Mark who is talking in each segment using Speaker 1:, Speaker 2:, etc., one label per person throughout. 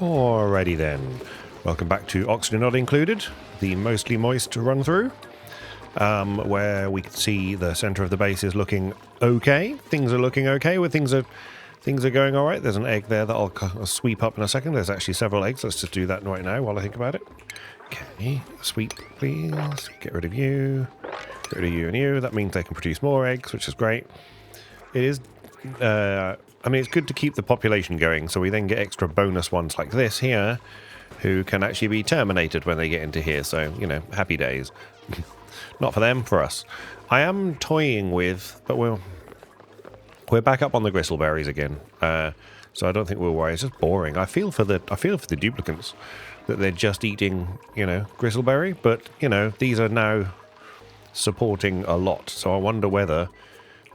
Speaker 1: Alrighty then. Welcome back to Oxygen Not Included, the mostly moist run through, where we can see the centre of the base is looking okay. Things are looking okay. Things are going all right. There's an egg there that I'll sweep up in a second. There's actually several eggs. Let's just do that right now while I think about it. Okay, sweep, please. Get rid of you. Get rid of you and you. That means they can produce more eggs, which is great. It is. I mean, it's good to keep the population going, so we then get extra bonus ones like this here, who can actually be terminated when they get into here. So, you know, happy days. Not for them, for us. I am toying with, but we're back up on the gristleberries again. So I don't think we'll worry. It's just boring. I feel for the duplicants that they're just eating, you know, gristleberry, but you know, these are now supporting a lot. So I wonder whether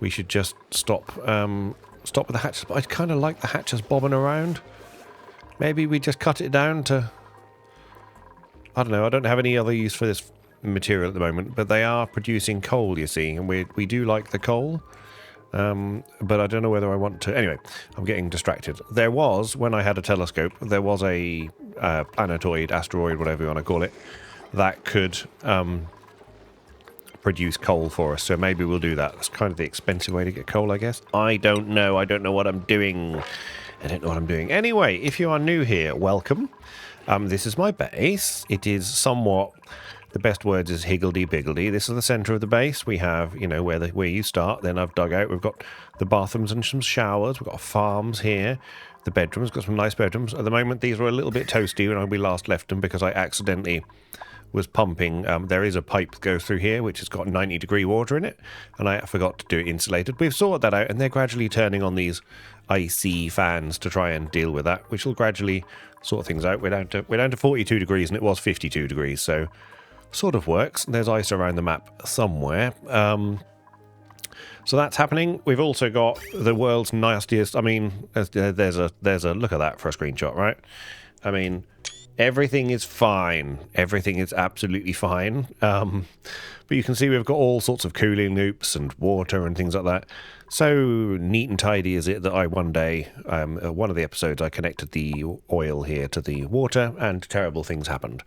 Speaker 1: we should just stop with the hatches. But I kind of like the hatches bobbing around. Maybe we just cut it down to, I don't know. I don't have any other use for this material at the moment, but they are producing coal, you see, and we do like the coal. But I don't know whether I want to. Anyway, I'm getting distracted. There was, when I had a telescope, there was a planetoid, asteroid, whatever you want to call it, that could produce coal for us. So maybe we'll do that. That's kind of the expensive way to get coal, I guess. I don't know. I don't know what I'm doing. Anyway, if you are new here, welcome. This is my base. It is somewhat... The best words is higgledy-piggledy. This is the centre of the base. We have, you know, where you start. Then I've dug out. We've got the bathrooms and some showers. We've got farms here. The bedrooms. Got some nice bedrooms. At the moment, these were a little bit toasty when we last left them because I accidentally was pumping. There is a pipe that goes through here which has got 90-degree water in it, and I forgot to do it insulated. We've sorted that out, and they're gradually turning on these icy fans to try and deal with that, which will gradually sort things out. We're down to 42 degrees, and it was 52 degrees, so... sort of works. There's ice around the map somewhere. So that's happening. We've also got the world's nastiest... I mean, there's a look at that for a screenshot, right? I mean, everything is fine. Everything is absolutely fine. But you can see we've got all sorts of cooling loops and water and things like that. So neat and tidy is it that I one day, one of the episodes, I connected the oil here to the water and terrible things happened.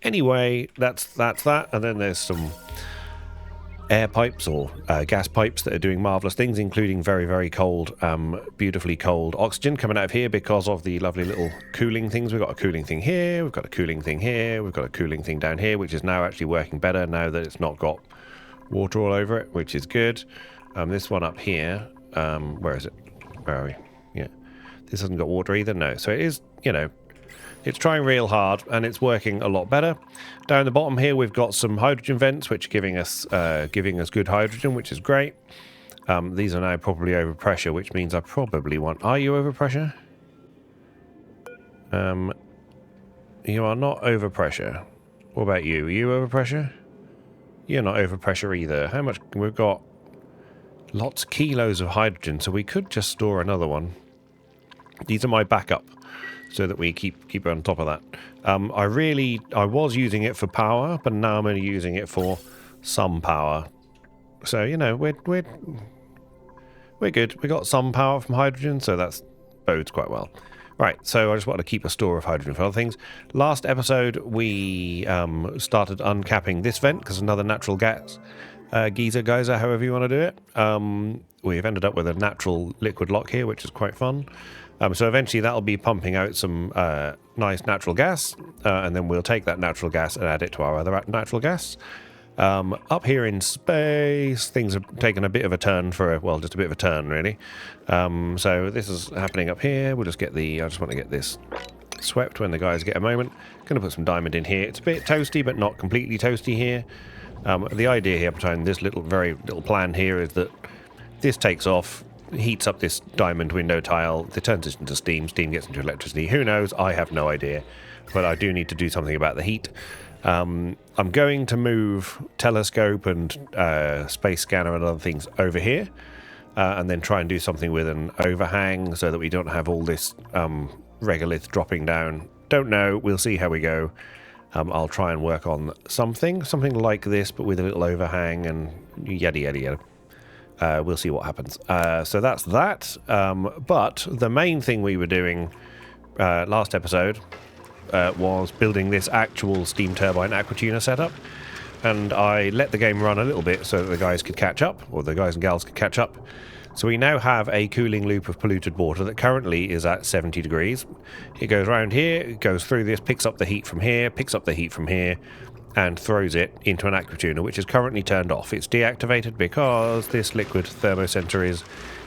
Speaker 1: Anyway, that's that. And then there's some air pipes or gas pipes that are doing marvellous things, including very, very cold, beautifully cold oxygen coming out of here because of the lovely little cooling things. We've got a cooling thing here, we've got a cooling thing here, we've got a cooling thing down here, which is now actually working better now that it's not got water all over it, which is good. This one up here, where is it? Where are we? Yeah. This hasn't got water either, no. So it is, you know, it's trying real hard, and it's working a lot better. Down the bottom here, we've got some hydrogen vents, which are giving us good hydrogen, which is great. These are now probably over pressure, which means I probably want... Are you over pressure? You are not over pressure. What about you? Are you over pressure? You're not over pressure either. How much... We've got lots of kilos of hydrogen, so we could just store another one. These are my backup, so that we keep on top of that. I was using it for power, but now I'm only using it for some power. So, you know, we're good. We got some power from hydrogen, so that bodes quite well. Right, so I just wanted to keep a store of hydrogen for other things. Last episode, we started uncapping this vent, because another natural gas geyser, however you want to do it. We've ended up with a natural liquid lock here, which is quite fun. So eventually that'll be pumping out some nice natural gas, and then we'll take that natural gas and add it to our other natural gas. Up here in space, things have taken a bit of a turn just a bit of a turn, really. So this is happening up here. We'll just get I just want to get this swept when the guys get a moment. Going to put some diamond in here. It's a bit toasty, but not completely toasty here. The idea here behind this very little plan here is that this takes off, heats up this diamond window tile, it turns it into steam gets into electricity. Who knows? I have no idea. But I do need to do something about the heat. I'm going to move telescope and space scanner and other things over here, and then try and do something with an overhang so that we don't have all this regolith dropping down. Don't know. We'll see how we go. I'll try and work on something like this, but with a little overhang and yada yada yada. We'll see what happens. So that's that. But the main thing we were doing last episode was building this actual steam turbine aquatuner setup, and I let the game run a little bit so that the guys could catch up, or the guys and gals could catch up. So we now have a cooling loop of polluted water that currently is at 70 degrees. It goes around here, it goes through this, picks up the heat from here, picks up the heat from here, and throws it into an aquatuner, which is currently turned off. It's deactivated because this liquid thermocenter is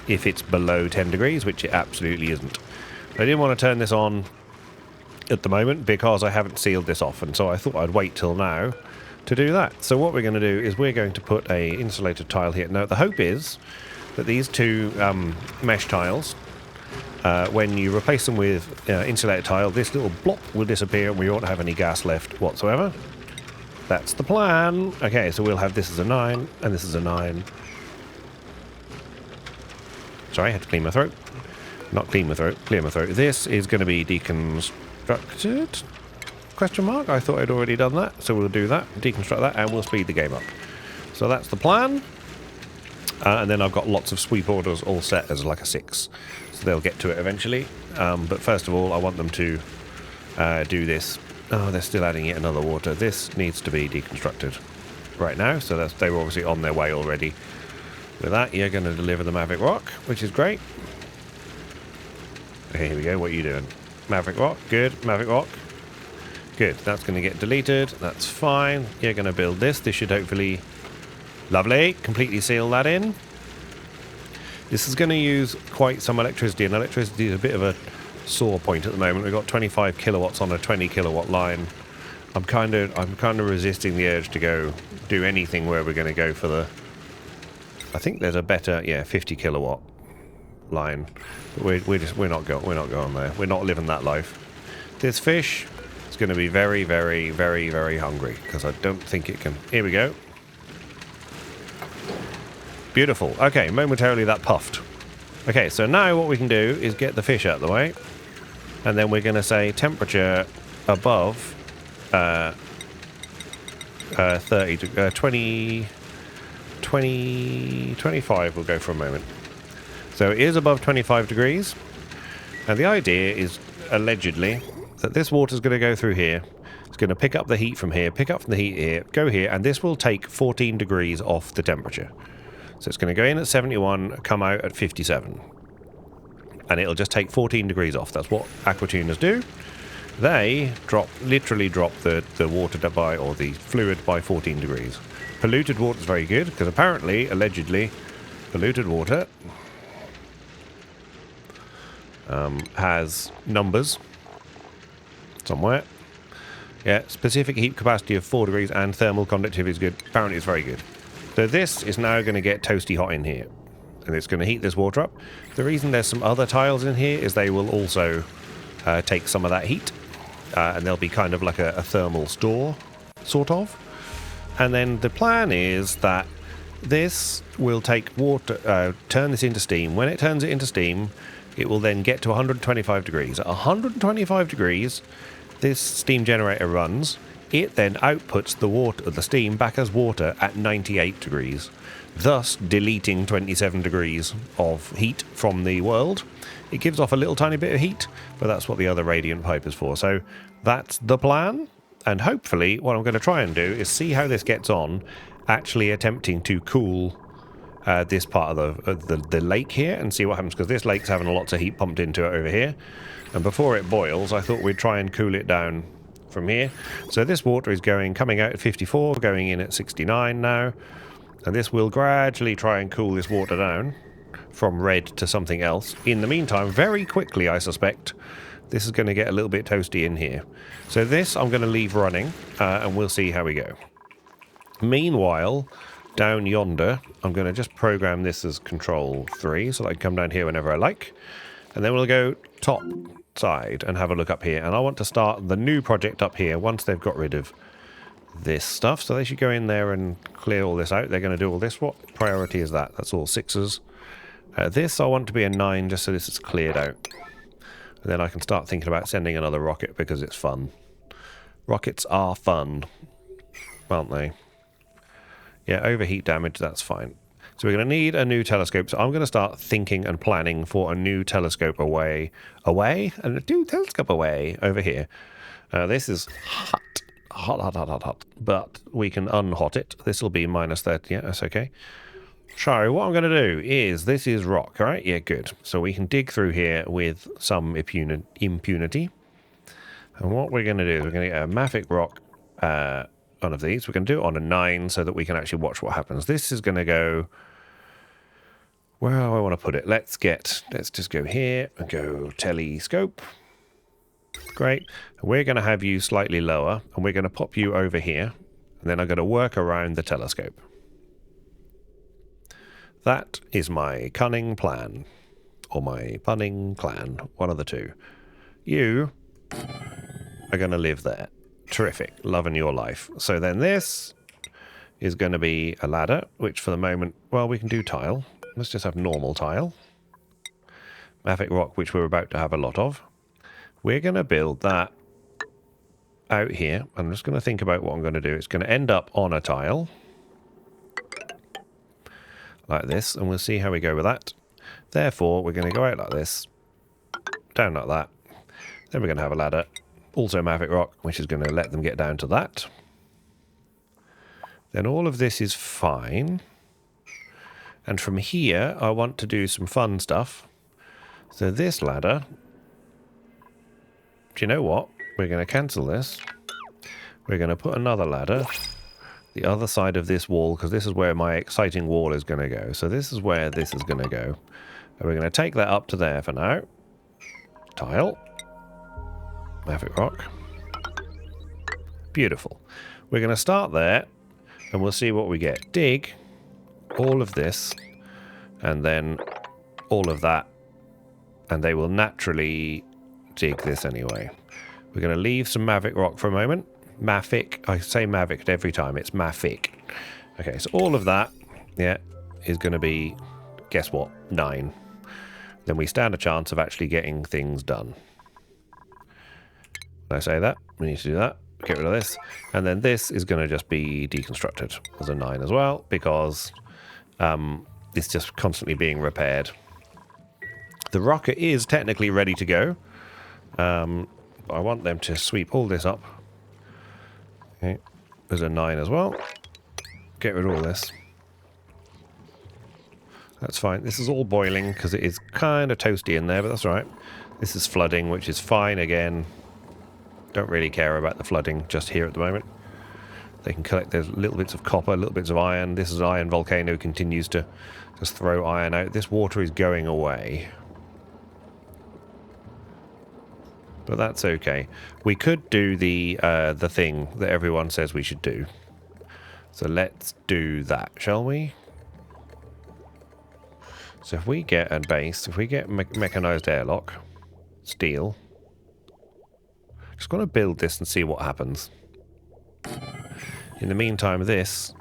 Speaker 1: if it's below 10 degrees, which it absolutely isn't. I didn't want to turn this on at the moment because I haven't sealed this off, and so I thought I'd wait till now to do that. So what we're going to do is we're going to put a insulated tile here. Now the hope is that these two mesh tiles, when you replace them with insulated tile, this little block will disappear and we won't have any gas left whatsoever. That's the plan. Okay, so we'll have this as a 9 and this is a 9. Sorry, I had to clean my throat. Not clean my throat, clear my throat. This is going to be deconstructed? Question mark? I thought I'd already done that. So we'll do that, deconstruct that, and we'll speed the game up. So that's the plan. And then I've got lots of sweep orders all set as like a 6. So they'll get to it eventually. But first of all, I want them to do this. Oh, they're still adding yet another water. This needs to be deconstructed right now. So they were obviously on their way already. With that, you're going to deliver the Maverick Rock, which is great. Okay, here we go. What are you doing? Maverick Rock. Good. Maverick Rock. Good. That's going to get deleted. That's fine. You're going to build this. This should hopefully... Lovely. Completely seal that in. This is going to use quite some electricity, and electricity is a bit of a sore point at the moment. We've got 25 kilowatts on a 20 kilowatt line. I'm kind of resisting the urge to go do anything where we're going to go for the... I think there's a better, 50 kilowatt line. But we're not going there. We're not living that life. This fish is going to be very, very, very, very hungry because I don't think it can. Here we go. Beautiful. Okay, momentarily that puffed. Okay, so now what we can do is get the fish out of the way, and then we're going to say temperature above 25 we'll go for a moment. So it is above 25 degrees, and the idea is allegedly that this water is going to go through here. It's going to pick up the heat from here, pick up from the heat here, go here, and this will take 14 degrees off the temperature. So it's going to go in at 71, come out at 57. And it'll just take 14 degrees off. That's what aquatuners do. They literally drop the water by, or the fluid by 14 degrees. Polluted water is very good, because apparently, allegedly, polluted water has numbers somewhere. Yeah, specific heat capacity of 4 degrees and thermal conductivity is good. Apparently it's very good. So this is now going to get toasty hot in here, and it's going to heat this water up. The reason there's some other tiles in here is they will also take some of that heat, and they'll be kind of like a thermal store, sort of. And then the plan is that this will take water, turn this into steam. When it turns it into steam, it will then get to 125 degrees. At 125 degrees, this steam generator runs. It then outputs the steam back as water at 98 degrees, thus deleting 27 degrees of heat from the world. It gives off a little tiny bit of heat, but that's what the other radiant pipe is for. So that's the plan, and hopefully what I'm going to try and do is see how this gets on, actually attempting to cool this part of the lake here and see what happens, because this lake's having lots of heat pumped into it over here, and before it boils I thought we'd try and cool it down from here. So this water is coming out at 54, going in at 69 now, and this will gradually try and cool this water down from red to something else. In the meantime, very quickly I suspect, this is going to get a little bit toasty in here. So this I'm going to leave running, and we'll see how we go. Meanwhile, down yonder, I'm going to just program this as control 3 so that I can come down here whenever I like, and then we'll go top side and have a look up here, and I want to start the new project up here once they've got rid of this stuff. So they should go in there and clear all this out. They're going to do all this. What priority is that? That's all 6s. This I want to be a 9 just so this is cleared out, and then I can start thinking about sending another rocket because it's fun. Rockets are fun, aren't they? Yeah, overheat damage, that's fine. So we're going to need a new telescope. So I'm going to start thinking and planning for a new telescope away, and a new telescope away over here. This is hot. But we can unhot it. This will be minus 30. Yeah, that's okay. So what I'm going to do is, this is rock, right? Yeah, good. So we can dig through here with some impunity. And what we're going to do is we're going to get a mafic rock, one of these. We're going to do it on a 9 so that we can actually watch what happens. This is going to go... Where do I want to put it? Let's just go here and go telescope. Great. We're going to have you slightly lower, and we're going to pop you over here, and then I'm going to work around the telescope. That is my cunning plan, or my punning plan, one of the two. You are going to live there. Terrific. Loving your life. So then this is going to be a ladder, which for the moment, well, we can do tile. Let's just have normal tile. Mafic rock, which we're about to have a lot of. We're going to build that out here. I'm just going to think about what I'm going to do. It's going to end up on a tile. Like this. And we'll see how we go with that. Therefore, we're going to go out like this. Down like that. Then we're going to have a ladder. Also mafic rock, which is going to let them get down to that. Then all of this is fine. And from here, I want to do some fun stuff. So this ladder, do you know what? We're going to cancel this. We're going to put another ladder the other side of this wall, because this is where my exciting wall is going to go. So this is where this is going to go. And we're going to take that up to there for now. Tile. Mafic rock. Beautiful. We're going to start there, and we'll see what we get. Dig all of this, and then all of that, and they will naturally dig this anyway. We're going to leave some mafic rock for a moment. Mafic, I say mavic every time, it's mafic. Okay, so all of that, yeah, is going to be, guess what, 9. Then we stand a chance of actually getting things done. When I say that, we need to do that. Get rid of this. And then this is going to just be deconstructed as a 9 as well, because it's just constantly being repaired. The rocket is technically ready to go. But I want them to sweep all this up. Okay, there's a 9 as well. Get rid of all this. That's fine. This is all boiling because it is kind of toasty in there, but that's all right. This is flooding, which is fine again. Don't really care about the flooding just here at the moment. They can collect those little bits of copper, little bits of iron. This is an iron volcano, continues to just throw iron out. This water is going away. But that's okay. We could do the thing that everyone says we should do. So let's do that, shall we? So if we get a base, if we get mechanized airlock, steel, just going to build this and see what happens. In the meantime, this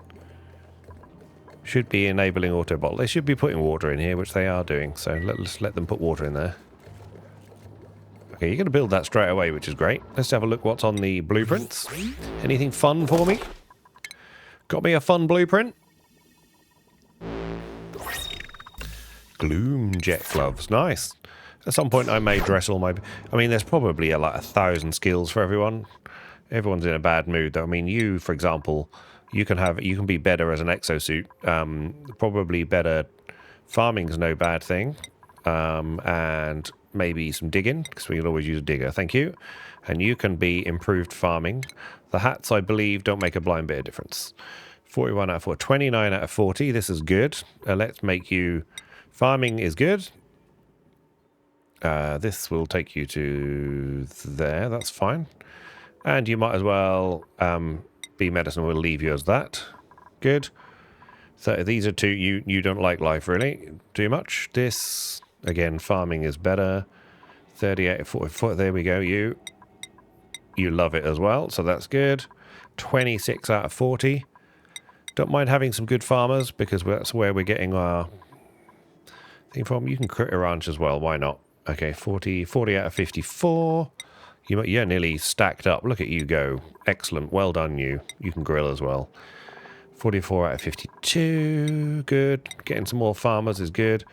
Speaker 1: should be enabling auto bottle. They should be putting water in here, which they are doing. So let's let them put water in there. Okay, you're going to build that straight away, which is great. Let's have a look what's on the blueprints. Anything fun for me? Got me a fun blueprint? Gloom jet gloves. Nice. At some point I may dress all my... I mean, there's probably like 1,000 skills for everyone. Everyone's in a bad mood, though. I mean, you, for example, you can be better as an exosuit. Probably better... Farming's no bad thing. And maybe some digging, because we can always use a digger. Thank you. And you can be improved farming. The hats, I believe, don't make a blind bit of difference. 41 out of 4. 29 out of 40. This is good. Let's make you... Farming is good. This will take you to there. That's fine. And you might as well be medicine. We'll leave you as that. Good. So these are two you don't like life really too much. This, again, farming is better. 38 44. There we go. You love it as well. So that's good. 26 out of 40. Don't mind having some good farmers because that's where we're getting our thing from. You can crit a ranch as well. Why not? Okay, 40 out of 54. You're nearly stacked up. Look at you go. Excellent. Well done, you. You can grill as well. 44 out of 52. Good. Getting some more farmers is good.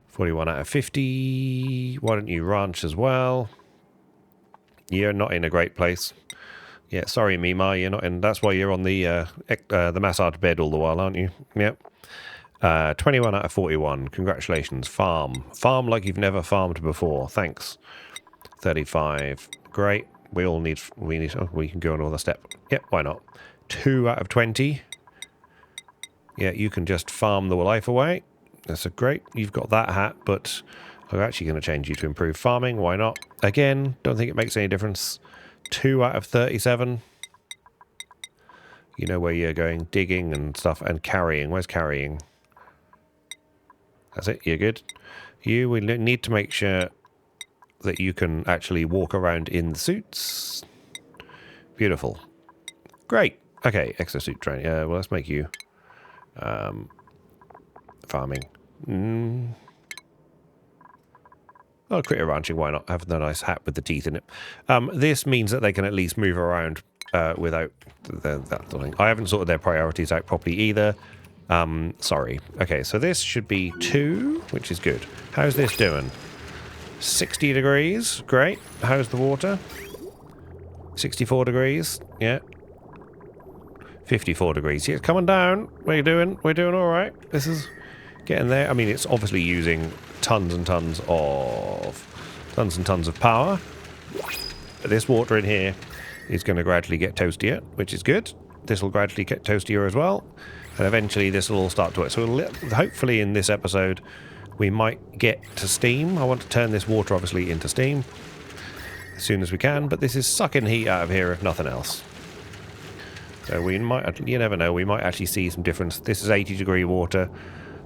Speaker 1: 41 out of 50. Why don't you ranch as well? You're not in a great place. Yeah, sorry, Mima. You're not in. That's why you're on the massage bed all the while, aren't you? Yep. 21 out of 41. Congratulations. Farm. Farm like you've never farmed before. Thanks. 35. Great. We need. Oh, we can go another step. Yep. Why not? 2 out of 20. Yeah, you can just farm the life away. That's a great. You've got that hat, but I'm actually going to change you to improve farming. Why not? Again, don't think it makes any difference. 2 out of 37. You know where you're going. Digging and stuff and carrying. Where's carrying? That's it. You're good. You will need to make sure that you can actually walk around in the suits. Beautiful. Great. Okay, exosuit training. Well, let's make you farming. Oh, critter ranching, why not? Have the nice hat with the teeth in it. This means that they can at least move around without that sort of thing. I haven't sorted their priorities out properly either. Sorry. Okay, so this should be 2, which is good. How's this doing? 60 degrees. Great. How's the water? 64 degrees. Yeah. 54 degrees. Yeah, it's coming down. What are you doing? We're doing all right. This is getting there. I mean, it's obviously using tons and tons of power. But this water in here is going to gradually get toastier, which is good. This will gradually get toastier as well. And eventually this will all start to work. So hopefully in this episode we might get to steam. I want to turn this water obviously into steam as soon as we can. But this is sucking heat out of here if nothing else. So we might, you never know, we might actually see some difference. This is 80 degree water.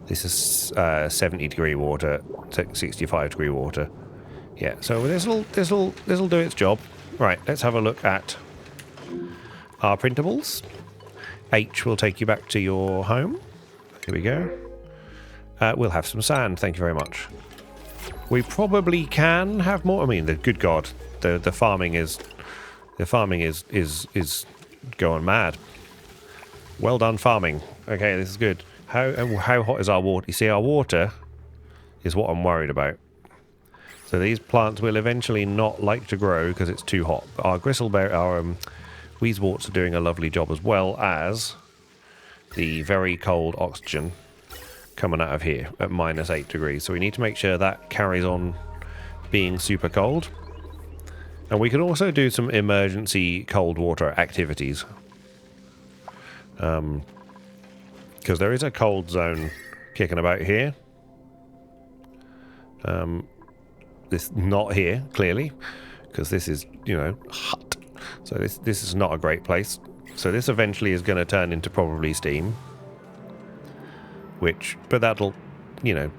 Speaker 1: This is 70 degree water, 65 degree water. Yeah, so this'll do its job. Right, let's have a look at our printables. H will take you back to your home. Here we go. We'll have some sand, thank you very much. We probably can have more. I mean, the good God, the farming is going mad. Well done, farming. Okay, this is good. How hot is our water? You see, our water is what I'm worried about. So these plants will eventually not like to grow because it's too hot. But our gristleberry, our weezeworts are doing a lovely job, as well as the very cold oxygen coming out of here at -8 degrees. So we need to make sure that carries on being super cold. And we can also do some emergency cold water activities. Because there is a cold zone kicking about here. This not here, clearly, because this is, you know, hot. So this is not a great place. So this eventually is going to turn into probably steam. But that'll, you know,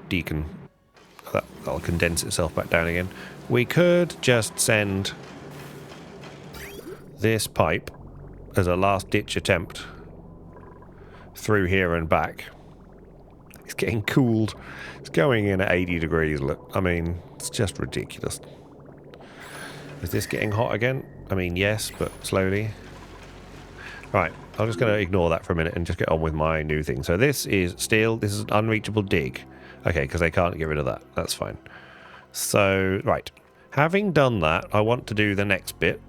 Speaker 1: that'll condense itself back down again. We could just send this pipe as a last-ditch attempt through here and back. It's getting cooled. It's going in at 80 degrees. Look, I mean, it's just ridiculous. Is this getting hot again? I mean, yes, but slowly. Right, I'm just going to ignore that for a minute and just get on with my new thing. So this is steel. This is an unreachable dig. Okay, because they can't get rid of that. That's fine. So, right. Having done that, I want to do the next bit.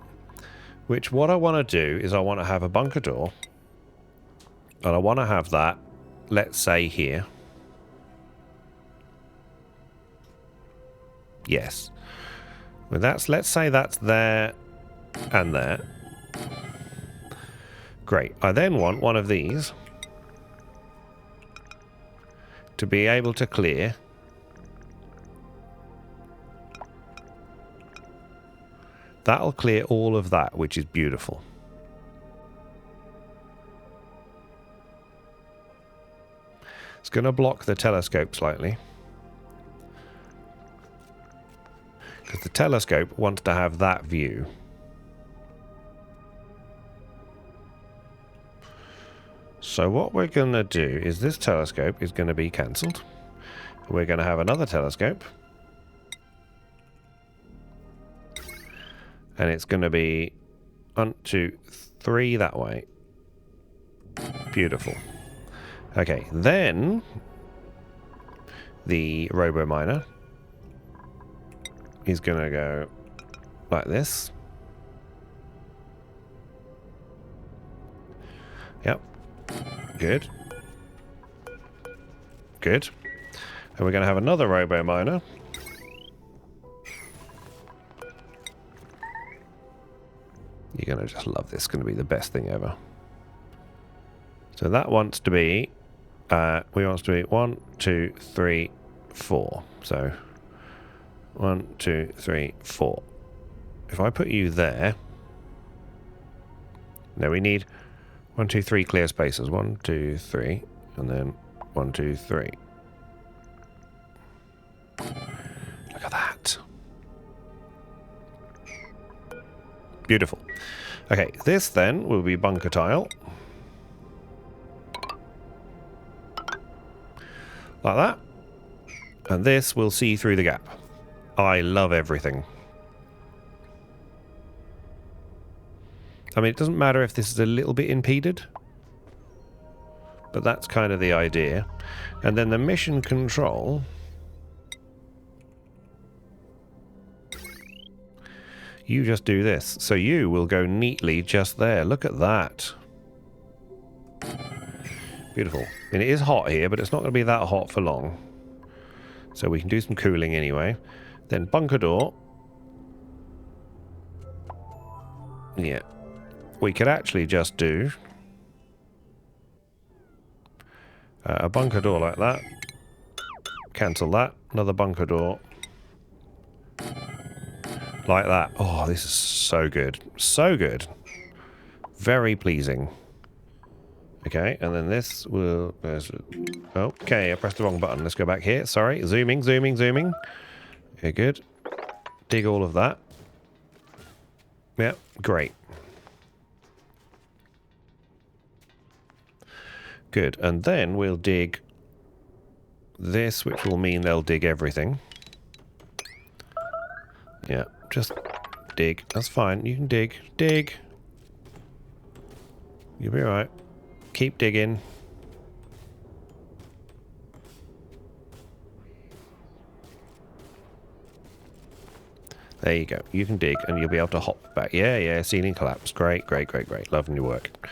Speaker 1: Which, what I want to do is I want to have a bunker door. And I want to have that, let's say, here. Yes. Well, let's say that's there and there. Great. I then want one of these to be able to clear that'll clear all of that, which is beautiful. It's going to block the telescope slightly. Because the telescope wants to have that view. So what we're going to do is this telescope is going to be cancelled. We're going to have another telescope. And it's going to be 1, 2, 3 that way. Beautiful. Okay, then the robo miner is going to go like this. Yep. Good. Good. And we're going to have another robo miner. You're going to just love this. It's going to be the best thing ever. So that wants to be, we want to be 1, 2, 3, 4. So 1, 2, 3, 4. If I put you there, now we need 1, 2, 3 clear spaces. 1, 2, 3, and then 1, 2, 3. Look at that. Beautiful. Okay, this then will be bunker tile. Like that. And this will see through the gap. I love everything. I mean, it doesn't matter if this is a little bit impeded, but that's kind of the idea. And then the mission control, you just do this. So you will go neatly just there. Look at that. Beautiful. And it is hot here, but it's not going to be that hot for long. So we can do some cooling anyway. Then bunker door. Yeah. We could actually just do a bunker door like that. Cancel that. Another bunker door. Like that. Oh, this is so good. So good. Very pleasing. Okay, and then this will... okay, I pressed the wrong button. Let's go back here. Sorry. Zooming, zooming, zooming. Okay, good. Dig all of that. Yep, great. Good. And then we'll dig this, which will mean they'll dig everything. Yeah, just dig. That's fine. You can dig. Dig. You'll be alright. Keep digging. There you go. You can dig and you'll be able to hop back. Yeah, yeah. Ceiling collapse. Great, great, great, great. Loving your work.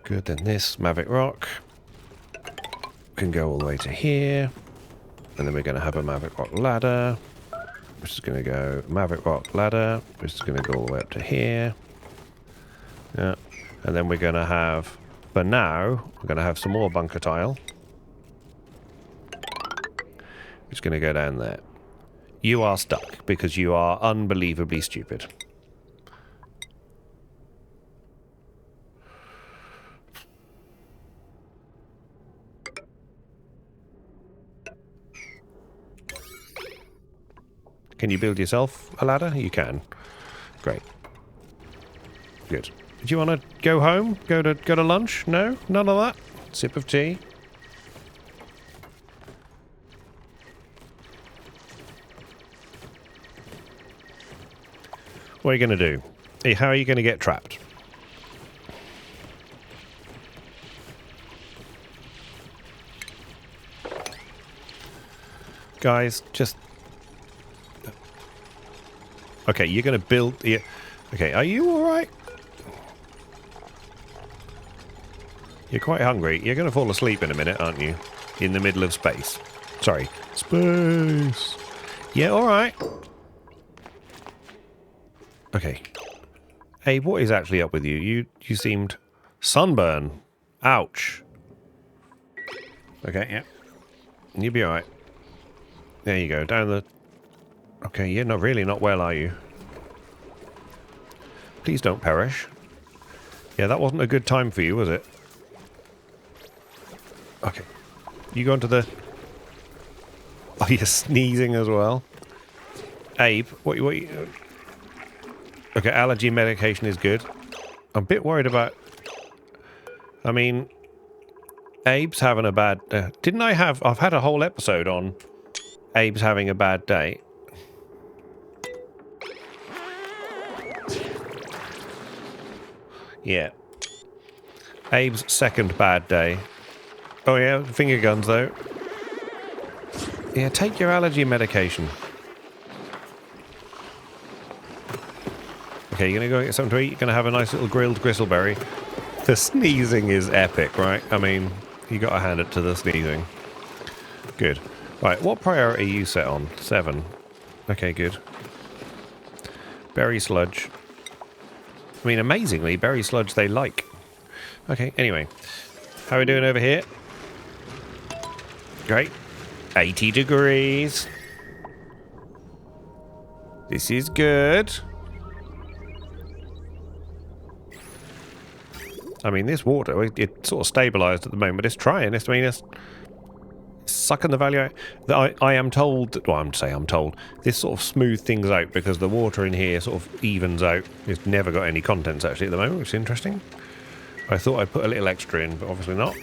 Speaker 1: Good. Then this Mavic Rock can go all the way to here. And then we're going to have a Mavic Rock ladder, which is going to go Mavic Rock ladder, which is going to go all the way up to here. Yeah. And then we're going to have, for now, we're going to have some more bunker tile, which is going to go down there. You are stuck because you are unbelievably stupid. Can you build yourself a ladder? You can. Great. Good. Do you want to go home? Go to lunch? No? None of that? Sip of tea? What are you going to do? Hey, how are you going to get trapped? Guys, just... Okay, you're going to build... Yeah. Okay, are you alright? You're quite hungry. You're going to fall asleep in a minute, aren't you? In the middle of space. Sorry. Space. Yeah, alright. Okay. Hey, what is actually up with you? You seemed... Sunburn. Ouch. Okay, yeah. You'll be alright. There you go. Down the... Okay, you're not really not well, are you? Please don't perish. Yeah, that wasn't a good time for you, was it? Okay. You go into the... Oh, you're sneezing as well. Abe, what you... Okay, allergy medication is good. I'm a bit worried about... I mean... Abe's having a bad... didn't I have... I've had a whole episode on Abe's having a bad day. Yeah. Abe's second bad day. Oh yeah, finger guns though. Yeah, take your allergy medication. Okay, you're going to go get something to eat. You're going to have a nice little grilled gristleberry. The sneezing is epic, right? I mean, you got to hand it to the sneezing. Good. Right, what priority are you set on? 7. Okay, good. Berry sludge. I mean, amazingly, berry sludge they like. Okay, anyway. How are we doing over here? Great. 80 degrees. This is good. I mean, this water, it's sort of stabilised at the moment. It's trying. I mean, it's sucking the value out. I am told, well, I'm told, this sort of smooths things out because the water in here sort of evens out. It's never got any contents actually at the moment, which is interesting. I thought I'd put a little extra in, but obviously not.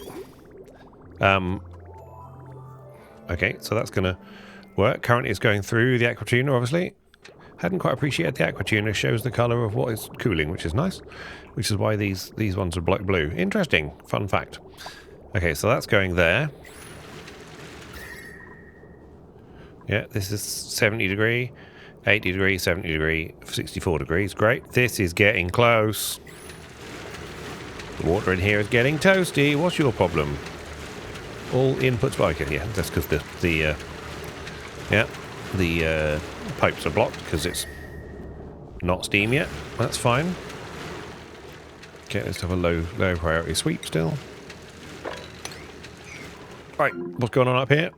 Speaker 1: Okay, so that's going to work. Currently it's going through the aqua tuner, obviously. Hadn't quite appreciated the aqua tuner. Shows the colour of what is cooling, which is nice. Which is why these ones are blue. Interesting. Fun fact. Okay, so that's going there. Yeah, this is 70 degree, 80 degree, 70 degree, 64 degrees. Great. This is getting close. The water in here is getting toasty. What's your problem? All inputs. Okay, yeah, that's because the pipes are blocked because it's not steam yet. That's fine. Okay, let's have a low priority sweep still. Right, what's going on up here?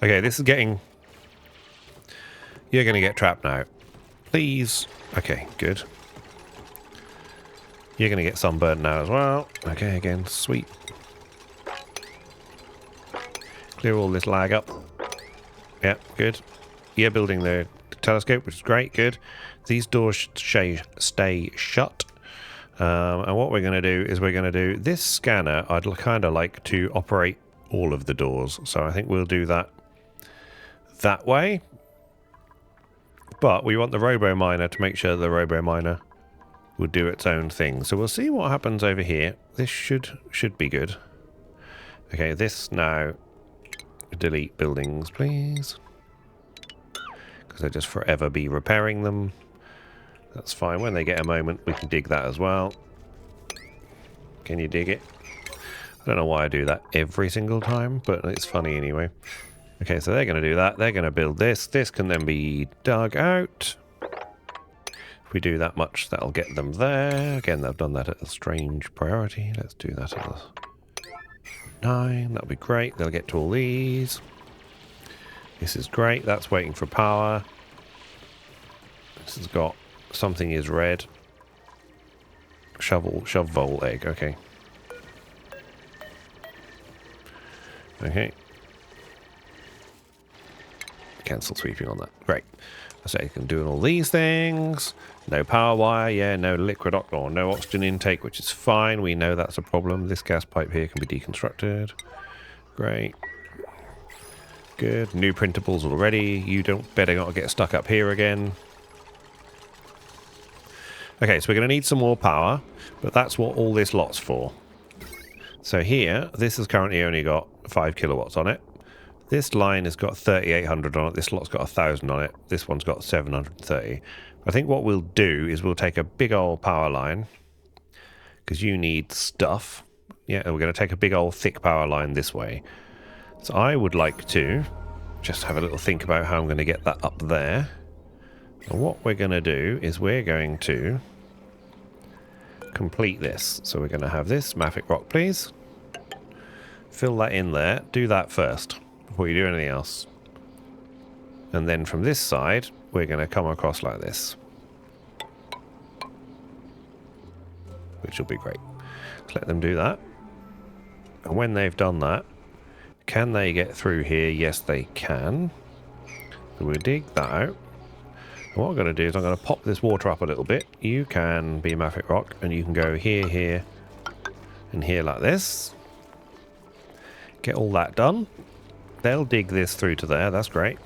Speaker 1: Okay, this is getting... You're going to get trapped now. Please. Okay, good. You're going to get sunburned now as well. Okay, again, sweep. Clear all this lag up. Yeah, good. You're building the telescope, which is great, good. These doors should stay shut. And what we're going to do is we're going to do this scanner. I'd kind of like to operate all of the doors. So I think we'll do that way. But we want the robo miner to make sure the robo miner will do its own thing. So we'll see what happens over here. This should be good. Okay, this now. Delete buildings, please. Because they'll just forever be repairing them. That's fine. When they get a moment, we can dig that as well. Can you dig it? I don't know why I do that every single time, but it's funny anyway. Okay, so they're going to do that. They're going to build this. This can then be dug out. If we do that much, that'll get them there. Again, they've done that at a strange priority. Let's do that at a 9. That'll be great. They'll get to all these. This is great. That's waiting for power. This has got... Something is red. Shove vol egg. Okay. Okay. Cancel sweeping on that. Great. So you can do all these things. No power wire. Yeah, no liquid or no oxygen intake, which is fine. We know that's a problem. This gas pipe here can be deconstructed. Great. Good. New printables already. You don't better not get stuck up here again. Okay, so we're going to need some more power, but that's what all this lot's for. So here, this has currently only got 5 kilowatts on it. This line has got 3,800 on it. This lot's got 1,000 on it. This one's got 730. I think what we'll do is we'll take a big old power line, because you need stuff. Yeah, and we're going to take a big old thick power line this way. So I would like to just have a little think about how I'm going to get that up there. And what we're going to do is we're going to complete this. So we're going to have this mafic rock, please. Fill that in there. Do that first before you do anything else. And then from this side, we're going to come across like this. Which will be great. Let's let them do that. And when they've done that, can they get through here? Yes, they can. So we'll dig that out. And what I'm going to do is I'm going to pop this water up a little bit. You can be mafic rock, and you can go here, here, and here like this. Get all that done. They'll dig this through to there. That's great.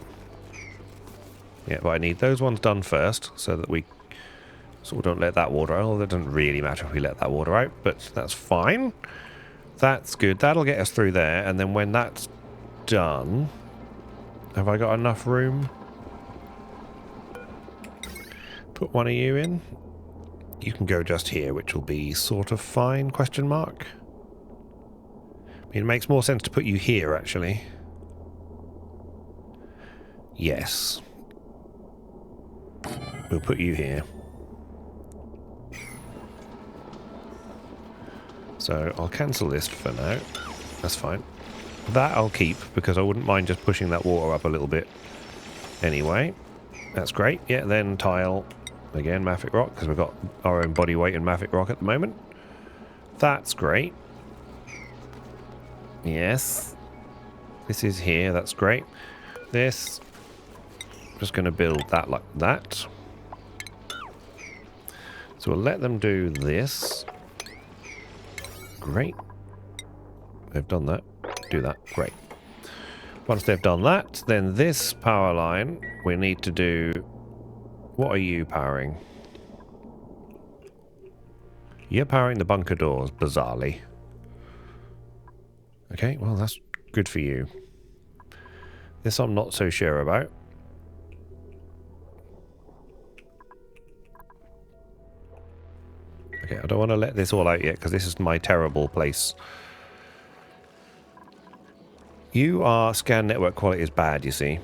Speaker 1: Yeah, but I need those ones done first so that we sort of don't let that water out. Well, it doesn't really matter if we let that water out, but that's fine. That's good. That'll get us through there. And then when that's done... Have I got enough room? Put one of you in. You can go just here, which will be sort of fine, question mark. I mean, it makes more sense to put you here, actually. Yes. We'll put you here. So I'll cancel this for now. That's fine. That I'll keep, because I wouldn't mind just pushing that water up a little bit. Anyway, that's great. Yeah, then tile. Again, mafic rock, because we've got our own body weight in mafic rock at the moment. That's great. Yes. This is here, that's great. This, just going to build that like that. So we'll let them do this. Great. They've done that. Do that. Great. Once they've done that, then this power line, we need to do... What are you powering? You're powering the bunker doors, bizarrely. Okay, well, that's good for you. This I'm not so sure about. Okay, I don't want to let this all out yet, because this is my terrible place. Scan network quality is bad, you see.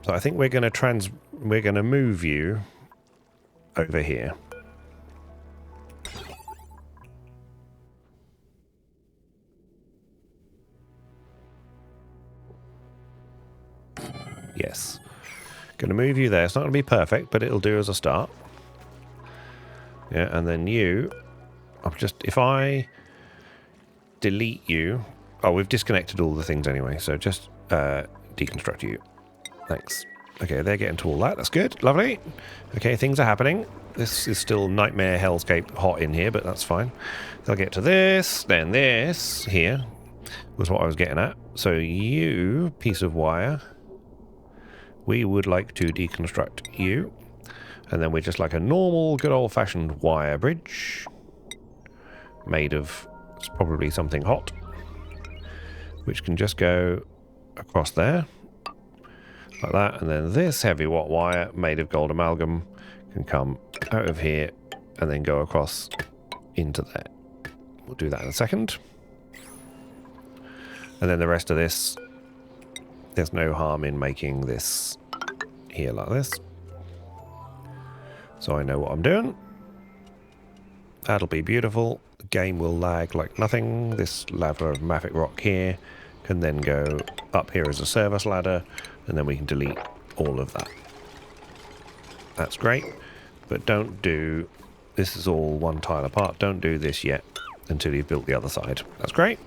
Speaker 1: So I think we're going to move you over here. Yes. Going to move you there. It's not going to be perfect, but it'll do as a start. Yeah, and then you... if I delete you... Oh, we've disconnected all the things anyway, so just deconstruct you. Thanks. Okay, they're getting to all that. That's good. Lovely. Okay, things are happening. This is still nightmare hellscape hot in here, but that's fine. They'll get to this, then this here was what I was getting at. So you, piece of wire, we would like to deconstruct you. And then we're just like a normal, good old-fashioned wire bridge made of probably something hot, which can just go across there like that, and then this heavy watt wire made of gold amalgam can come out of here and then go across into there. We'll do that in a second. And then the rest of this, there's no harm in making this here like this, so I know what I'm doing. That'll be beautiful. The game will lag like nothing. This ladder of mafic rock here can then go up here as a service ladder, and then we can delete all of that. That's great, but don't do... This is all one tile apart. Don't do this yet until you've built the other side. That's great.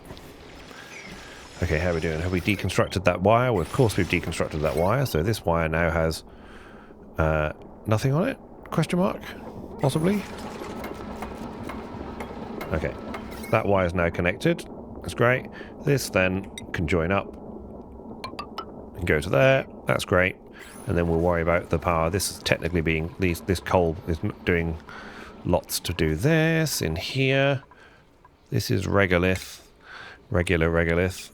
Speaker 1: Okay, how are we doing? Have we deconstructed that wire? Well, of course we've deconstructed that wire, so this wire now has nothing on it? Question mark? Possibly? Okay, that wire is now connected. That's great. This then can join up and go to there. That's great. And then we'll worry about the power. This is technically being... This coal is doing lots to do this in here. This is regolith. Regular regolith.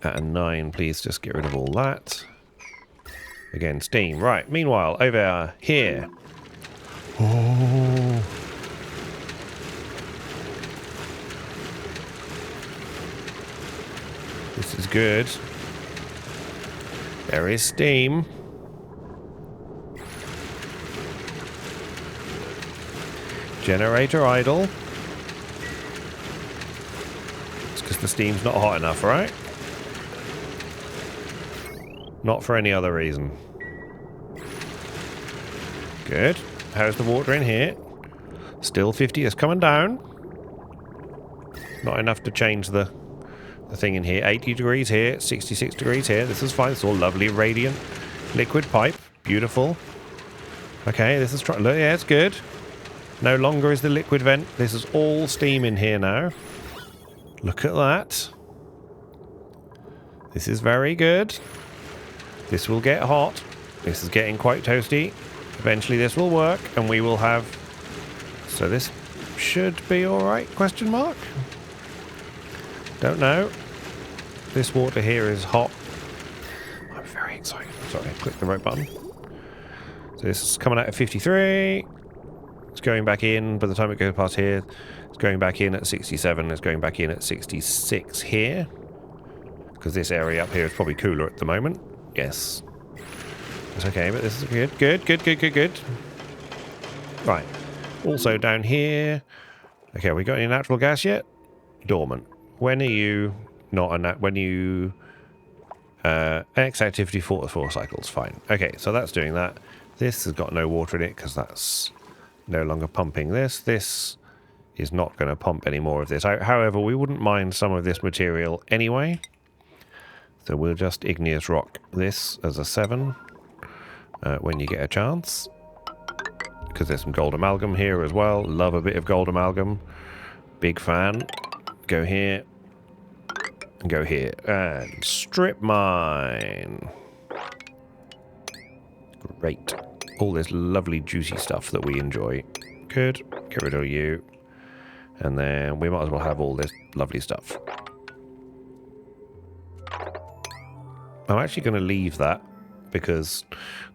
Speaker 1: At a 9, please just get rid of all that. Again, steam. Right, meanwhile, over here. Oh... This is good. There is steam. Generator idle. It's because the steam's not hot enough, right? Not for any other reason. Good. How's the water in here? Still 50. It's coming down. Not enough to change the thing in here. 80 degrees here, 66 degrees here. This is fine. It's all lovely, radiant liquid pipe. Beautiful. Okay, this is... Yeah, it's good. No longer is the liquid vent. This is all steam in here now. Look at that. This is very good. This will get hot. This is getting quite toasty. Eventually this will work, and we will have... So this should be alright, question mark? Don't know. This water here is hot. I'm very excited. Sorry, I clicked the right button. So this is coming out at 53. It's going back in. By the time it goes past here, it's going back in at 67. It's going back in at 66 here. Because this area up here is probably cooler at the moment. Yes. It's okay, but this is good. Good. Right. Also down here. Okay, we got any natural gas yet? Dormant. When are you not a when you X activity 4 to 4 cycles? Fine. Okay, so that's doing that. This has got no water in it because that's no longer pumping this. This is not going to pump any more of this out. However, we wouldn't mind some of this material anyway. So we'll just igneous rock this as a 7 when you get a chance. Because there's some gold amalgam here as well. Love a bit of gold amalgam. Big fan. Go here. And go here. And strip mine. Great. All this lovely juicy stuff that we enjoy. Good. Get rid of you. And then we might as well have all this lovely stuff. I'm actually going to leave that because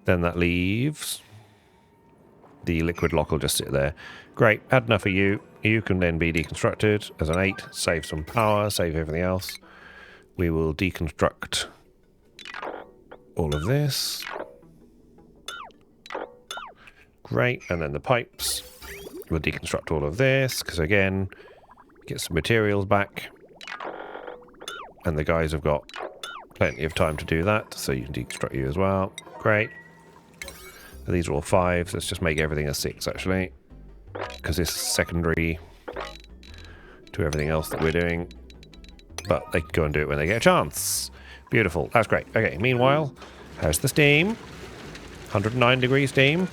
Speaker 1: then that leaves the liquid lock will just sit there. Great, had enough of you. You can then be deconstructed as an 8, save some power, save everything else. We will deconstruct all of this. Great, and then the pipes. We'll deconstruct all of this because again, get some materials back. And the guys have got plenty of time to do that, so you can deconstruct you as well. Great. So these are all 5s. Let's just make everything a 6, actually. Because this is secondary to everything else that we're doing. But they can go and do it when they get a chance. Beautiful. That's great. Okay, meanwhile, how's the steam? 109 degrees steam.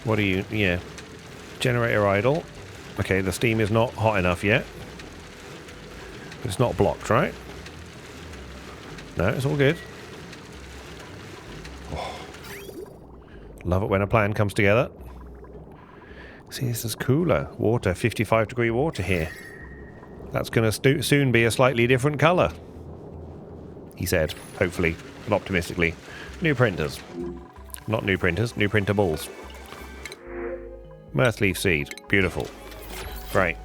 Speaker 1: What are you... Yeah. Generator idle. Okay, the steam is not hot enough yet. It's not blocked, right? No, it's all good. Oh. Love it when a plan comes together. See, this is cooler. Water, 55 degree water here. That's going to soon be a slightly different colour. He said, hopefully, and optimistically. New printers. Not new printers, new printables. Mirthleaf seed. Beautiful. Great.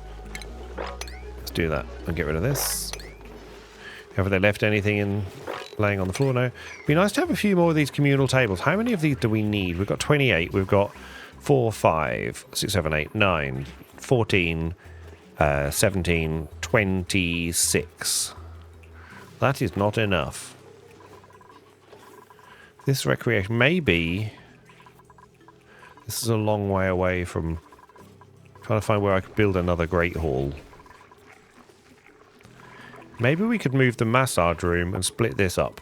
Speaker 1: Do that and get rid of this. Have they left anything in laying on the floor? No. Be nice to have a few more of these communal tables. How many of these do we need? We've got 28. We've got 4, 5, 6, 7, 8, 9, 14, 17, 26. That is not enough. This recreation, maybe... This is a long way away from... Trying to find where I could build another Great Hall. Maybe we could move the massage room and split this up.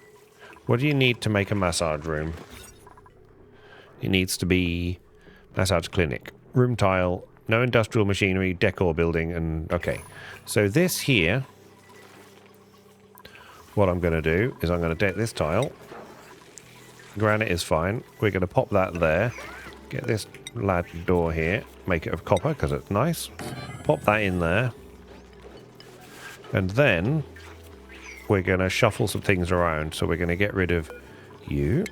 Speaker 1: What do you need to make a massage room? It needs to be massage clinic, room tile, no industrial machinery, decor building, and okay. So this here, what I'm going to do is I'm going to deck this tile. Granite is fine. We're going to pop that there. Get this lad door here. Make it of copper because it's nice. Pop that in there. And then we're going to shuffle some things around. So we're going to get rid of you.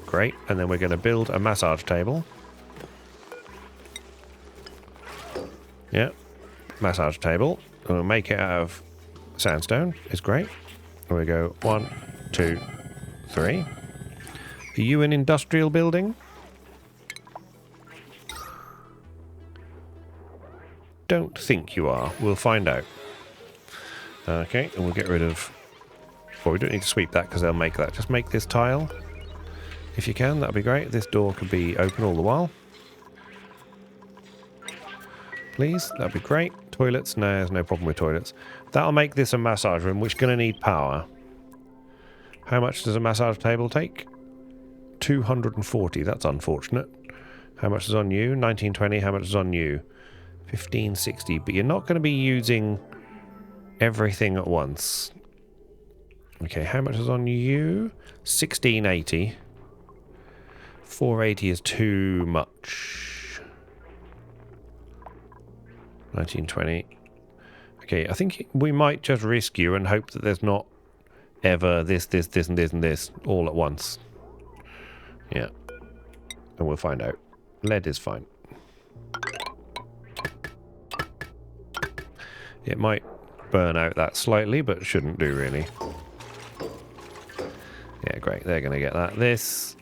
Speaker 1: Great. And then we're going to build a massage table. Yeah. Massage table. And we'll make it out of sandstone. It's great. And we go 1, 2, 3. Are you an industrial building? Don't think you are. We'll find out. Okay, and we'll get rid of... Well, we don't need to sweep that because they'll make that. Just make this tile. If you can, that'll be great. This door could be open all the while. Please, that'd be great. Toilets? No, there's no problem with toilets. That'll make this a massage room, which is going to need power. How much does a massage table take? 240. That's unfortunate. How much is on you? 1920. How much is on you? 1560. But you're not going to be using... everything at once. Okay, how much is on you? 1680. 480 is too much. 1920. Okay, I think we might just risk you and hope that there's not ever this, and this, and this all at once. Yeah. And we'll find out. Lead is fine. It might burn out that slightly, but shouldn't do really. Yeah, great. They're going to get that. This.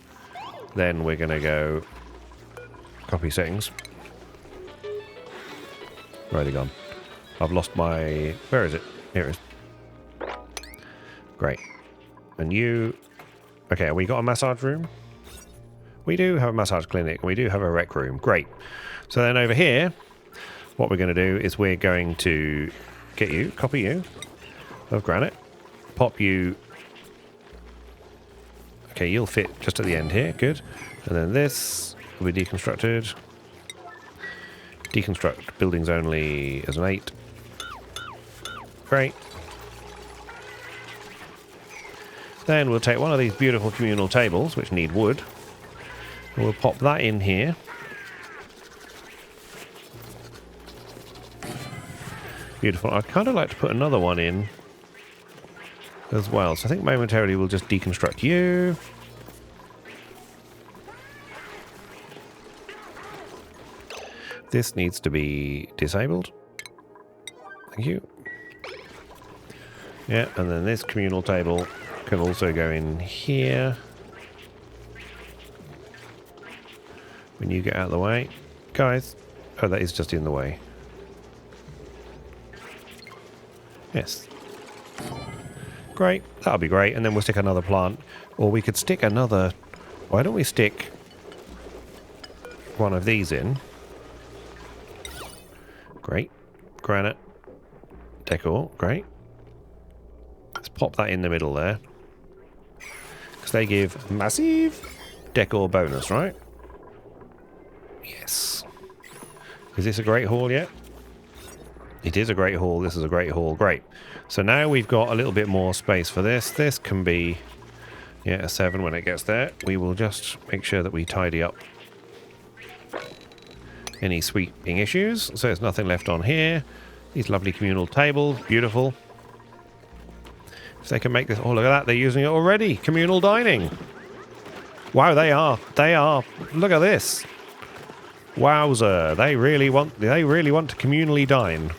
Speaker 1: Then we're going to go copy settings. Where are they gone? I've lost my... Where is it? Here it is. Great. And you... Okay, we got a massage room? We do have a massage clinic. We do have a rec room. Great. So then over here, what we're going to do is we're going to get you, copy you of granite, pop you... Okay, you'll fit just at the end here. Good. And then this will be deconstructed. Deconstruct buildings only as an 8. Great. Then we'll take one of these beautiful communal tables, which need wood, and we'll pop that in here. Beautiful. I'd kind of like to put another one in as well. So I think momentarily we'll just deconstruct you. This needs to be disabled. Thank you. Yeah, and then this communal table can also go in here. When you get out of the way. Guys. Oh, that is just in the way. Yes. Great. That'll be great. And then we'll stick another plant. Or we could stick another... Why don't we stick one of these in? Great. Granite. Decor. Great. Let's pop that in the middle there. Because they give massive decor bonus, right? Yes. Is this a great hall yet? It is a great hall. This is a great hall. Great. So now we've got a little bit more space for this. This can be, yeah, a 7 when it gets there. We will just make sure that we tidy up any sweeping issues. So there's nothing left on here. These lovely communal tables. Beautiful. If they can make this... Oh, look at that. They're using it already. Communal dining. Wow, they are. They are. Look at this. Wowzer. They really want to communally dine.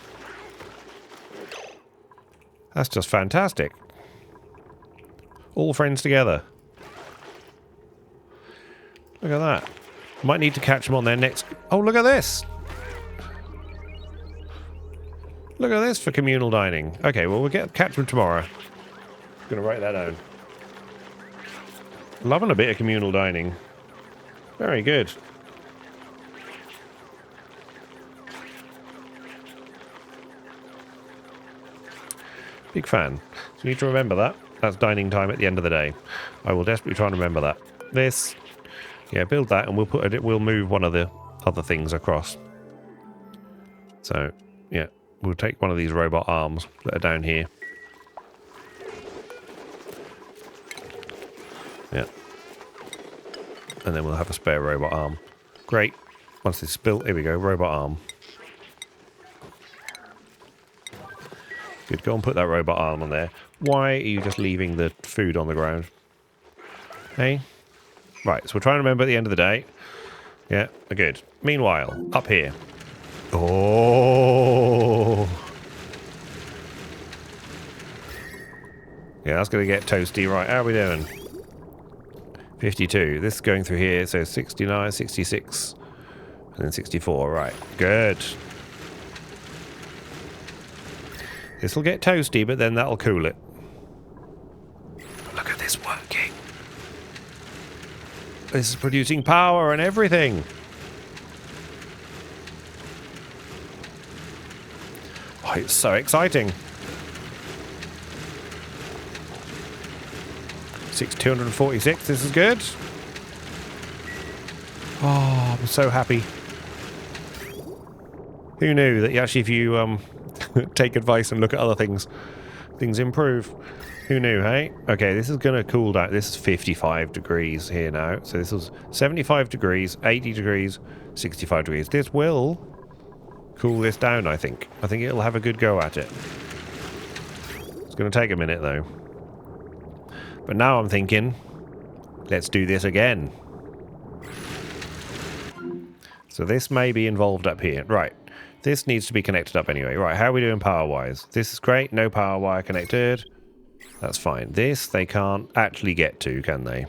Speaker 1: That's just fantastic. All friends together. Look at that. Might need to catch them on their next... Oh, look at this. Look at this for communal dining. Okay, well, we'll catch them tomorrow. Gonna write that down. Loving a bit of communal dining. Very good. Big fan. So you need to remember that. That's dining time at the end of the day. I will desperately try and remember that. This. Yeah, build that and we'll move one of the other things across. So, yeah. We'll take one of these robot arms that are down here. Yeah. And then we'll have a spare robot arm. Great. Once it's built, here we go, robot arm. Good, go and put that robot arm on there. Why are you just leaving the food on the ground? Hey? Right, so we're trying to remember at the end of the day. Yeah, good. Meanwhile, up here. Oh! Yeah, that's going to get toasty. Right, how are we doing? 52. This is going through here, so 69, 66, and then 64. Right, good. This will get toasty, but then that'll cool it. Look at this working. This is producing power and everything. Oh, it's so exciting. 246, this is good. Oh, I'm so happy. Who knew that actually if you take advice and look at other things, things improve? Who knew, hey? Okay, this is going to cool down. This is 55 degrees here now. So this was 75 degrees, 80 degrees, 65 degrees. This will cool this down, I think. I think it'll have a good go at it. It's going to take a minute, though. But now I'm thinking, let's do this again. So this may be involved up here. Right. This needs to be connected up anyway. Right, how are we doing power-wise? This is great. No power wire connected. That's fine. This they can't actually get to, can they?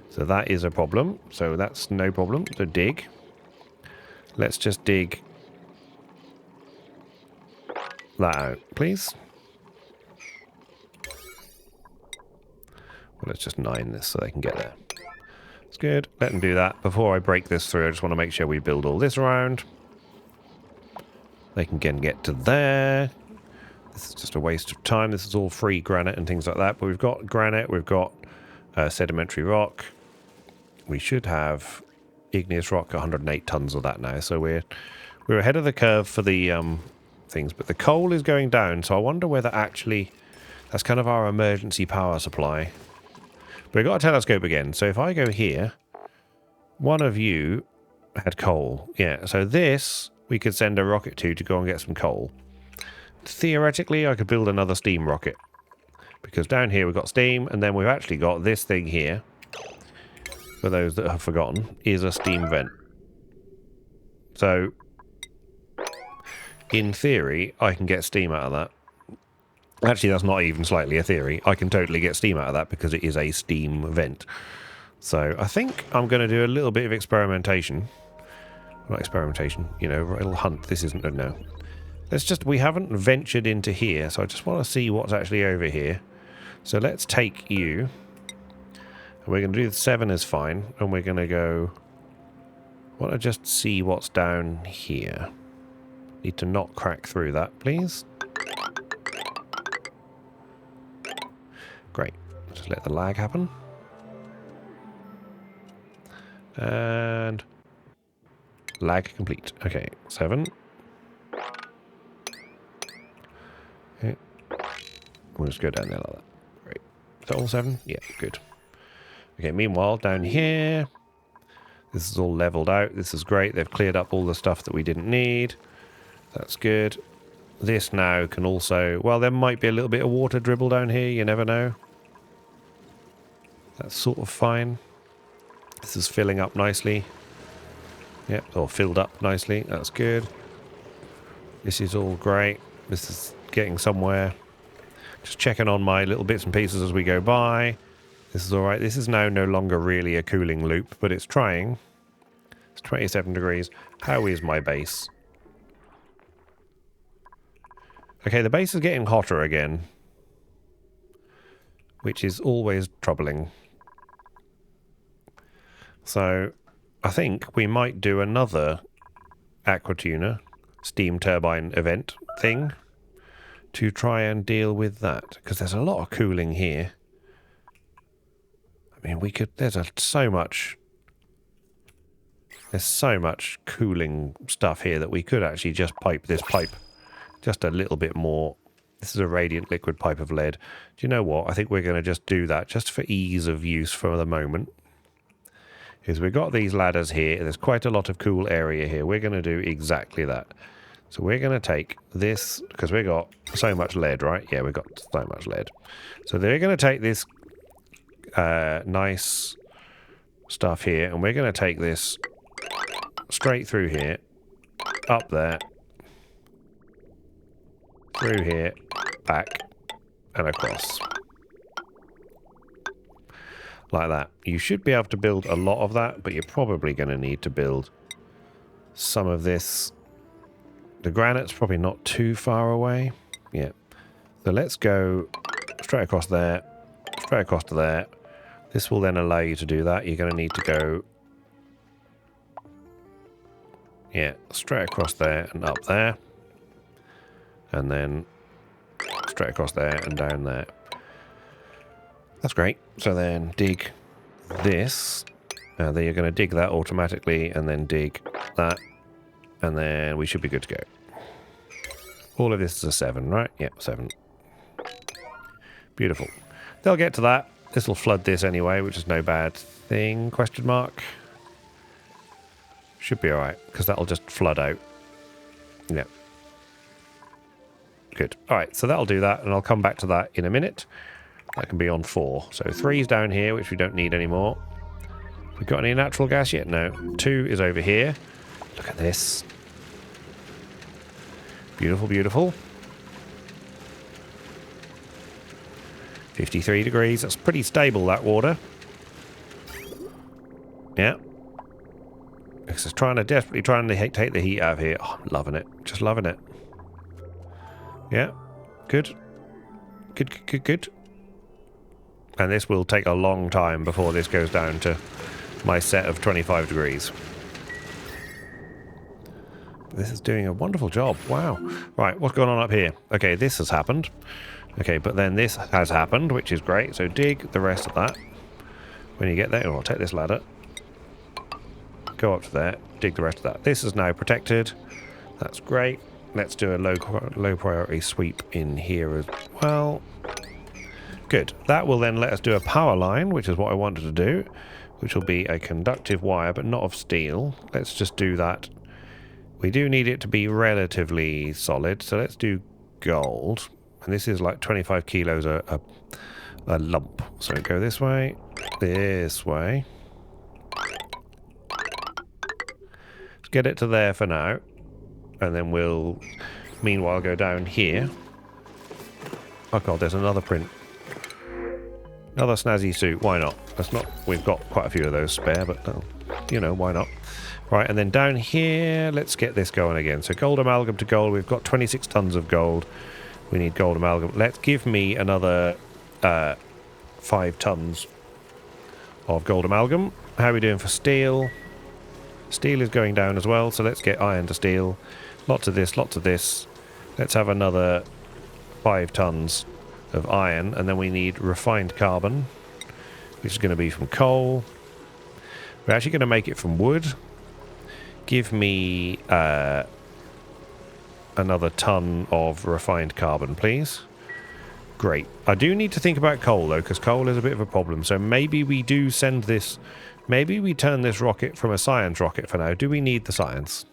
Speaker 1: So that is a problem. So that's no problem. So dig. Let's just dig that out, please. Well, let's just 9 this so they can get there. It's good. Let them do that. Before I break this through, I just want to make sure we build all this around. They can again get to there. This is just a waste of time. This is all free granite and things like that. But we've got granite. We've got sedimentary rock. We should have igneous rock, 108 tons of that now. So we're ahead of the curve for the things. But the coal is going down. So I wonder whether actually that's kind of our emergency power supply. But we've got a telescope again. So if I go here, one of you had coal. Yeah, so this we could send a rocket to go and get some coal. Theoretically, I could build another steam rocket. Because down here we've got steam, and then we've actually got this thing here, for those that have forgotten, is a steam vent. So, in theory, I can get steam out of that. Actually, that's not even slightly a theory. I can totally get steam out of that because it is a steam vent. So I think I'm going to do a little bit of experimentation. Not experimentation, you know, a little hunt. This isn't a no. Let's just, we haven't ventured into here, so I just want to see what's actually over here. So let's take you. And we're going to do the 7 is fine. And we're going to go, I want to just see what's down here. Need to not crack through that, please. Great. Just let the lag happen. And lag complete. Okay, 7. Okay. We'll just go down there like that. Great. Is that all 7? Yeah, good. Okay, meanwhile, down here, this is all leveled out. This is great. They've cleared up all the stuff that we didn't need. That's good. This now can also, well, there might be a little bit of water dribble down here. You never know. That's sort of fine. This is filling up nicely. Yep, or filled up nicely. That's good. This is all great. This is getting somewhere. Just checking on my little bits and pieces as we go by. This is all right. This is now no longer really a cooling loop, but it's trying. It's 27 degrees. How is my base? Okay, the base is getting hotter again, which is always troubling. So I think we might do another aquatuner steam turbine event thing to try and deal with that, because there's a lot of cooling here. I mean, we could, there's so much cooling stuff here that we could actually just pipe this pipe just a little bit more. This is a radiant liquid pipe of lead. Do you know what? I think we're going to just do that just for ease of use for the moment. Is we've got these ladders here. There's quite a lot of cool area here. We're going to do exactly that. So we're going to take this, because we've got so much lead, right? Yeah, we've got so much lead. So they're going to take this nice stuff here, and we're going to take this straight through here, up there, through here, back, and across. Like that. You should be able to build a lot of that, but you're probably going to need to build some of this. The granite's probably not too far away. Yeah. So let's go straight across there, straight across to there. This will then allow you to do that. You're going to need to go, yeah, straight across there and up there. And then straight across there and down there. That's great. So then dig this. Then you're going to dig that automatically, and then dig that. And then we should be good to go. All of this is a 7, right? Yep, 7. Beautiful. They'll get to that. This will flood this anyway, which is no bad thing, question mark. Should be alright, because that'll just flood out. Yeah. Good. All right, so that'll do that, and I'll come back to that in a minute. That can be on 4. So 3's down here, which we don't need anymore. We got any natural gas yet? No. 2 is over here. Look at this. Beautiful, beautiful. 53 degrees. That's pretty stable, that water. Yeah. It's just desperately trying to take the heat out of here. Oh, I'm loving it. Just loving it. Yeah. Good. Good, good, good, good. And this will take a long time before this goes down to my set of 25 degrees. This is doing a wonderful job. Wow. Right, what's going on up here? Okay, this has happened. Okay, but then this has happened, which is great. So dig the rest of that. When you get there, I'll take this ladder. Go up to there. Dig the rest of that. This is now protected. That's great. Let's do a low priority sweep in here as well. Good. That will then let us do a power line, which is what I wanted to do, which will be a conductive wire, but not of steel. Let's just do that. We do need it to be relatively solid, so let's do gold. And this is like 25 kilos a lump. So go this way, this way. Let's get it to there for now. And then we'll, meanwhile, go down here. Oh god, there's another print. Another snazzy suit. Why not? That's not. We've got quite a few of those spare, but you know, why not? Right, and then down here, let's get this going again. So gold amalgam to gold. We've got 26 tons of gold. We need gold amalgam. Let's give me another 5 tons of gold amalgam. How are we doing for steel? Steel is going down as well, so let's get iron to steel. Lots of this, lots of this. Let's have another 5 tons of iron, and then we need refined carbon, which is going to be from coal. We're actually going to make it from wood. Give me another ton of refined carbon, please. Great. I do need to think about coal, though, because coal is a bit of a problem. So maybe we do send this... Maybe we turn this rocket from a science rocket for now. Do we need the science?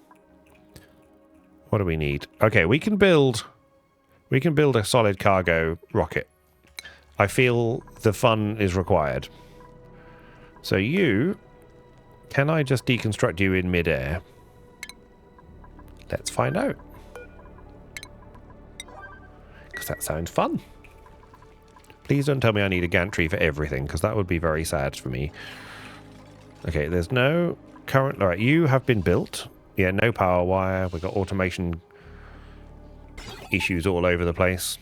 Speaker 1: What do we need? Okay, we can build a solid cargo rocket. I feel the fun is required. So you... Can I just deconstruct you in mid-air? Let's find out. Because that sounds fun. Please don't tell me I need a gantry for everything, because that would be very sad for me. Okay, there's no current... Alright, you have been built. Yeah, no power wire. We've got automation issues all over the place.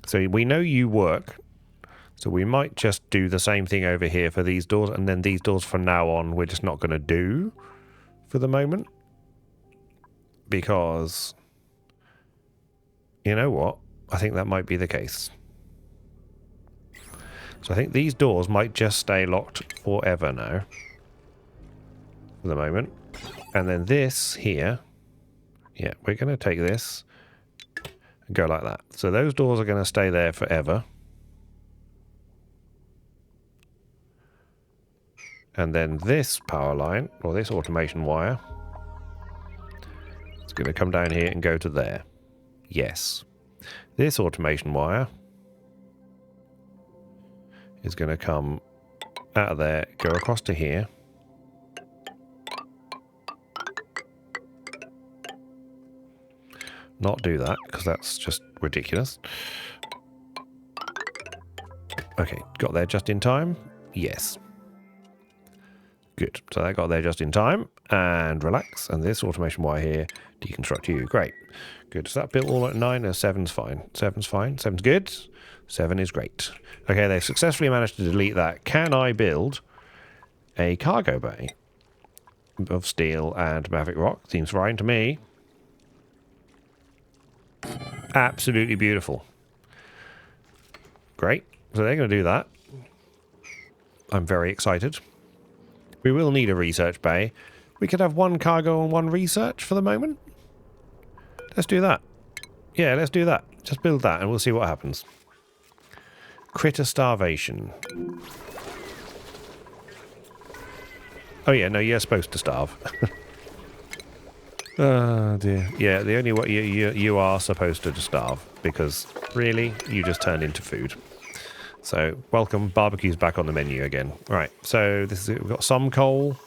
Speaker 1: So we know you work. So we might just do the same thing over here for these doors, and then these doors from now on we're just not going to do for the moment. Because, you know what? I think that might be the case. So I think these doors might just stay locked forever now. For the moment. And then this here, yeah, we're going to take this and go like that. So those doors are going to stay there forever. And then this power line, or this automation wire, it's going to come down here and go to there. Yes. This automation wire is going to come out of there, go across to here. Not do that, because that's just ridiculous. Okay, got there just in time? Yes. Good. So that got there just in time. And relax. And this automation wire here, deconstruct you. Great. Good. So that built all at 9? 7's fine. 7's fine. 7's good. 7 is great. Okay, they've successfully managed to delete that. Can I build a cargo bay of steel and Mavic rock? Seems fine to me. Absolutely beautiful. Great. So they're going to do that. I'm very excited. We will need a research bay. We could have 1 cargo and 1 research for the moment. Let's do that. Yeah, let's do that. Just build that and we'll see what happens. Critter starvation. Oh yeah, no, you're supposed to starve. Oh dear. Yeah, the only way you are supposed to starve, because really you just turned into food. So welcome, barbecue's back on the menu again. Right, so this is it. We've got some coal.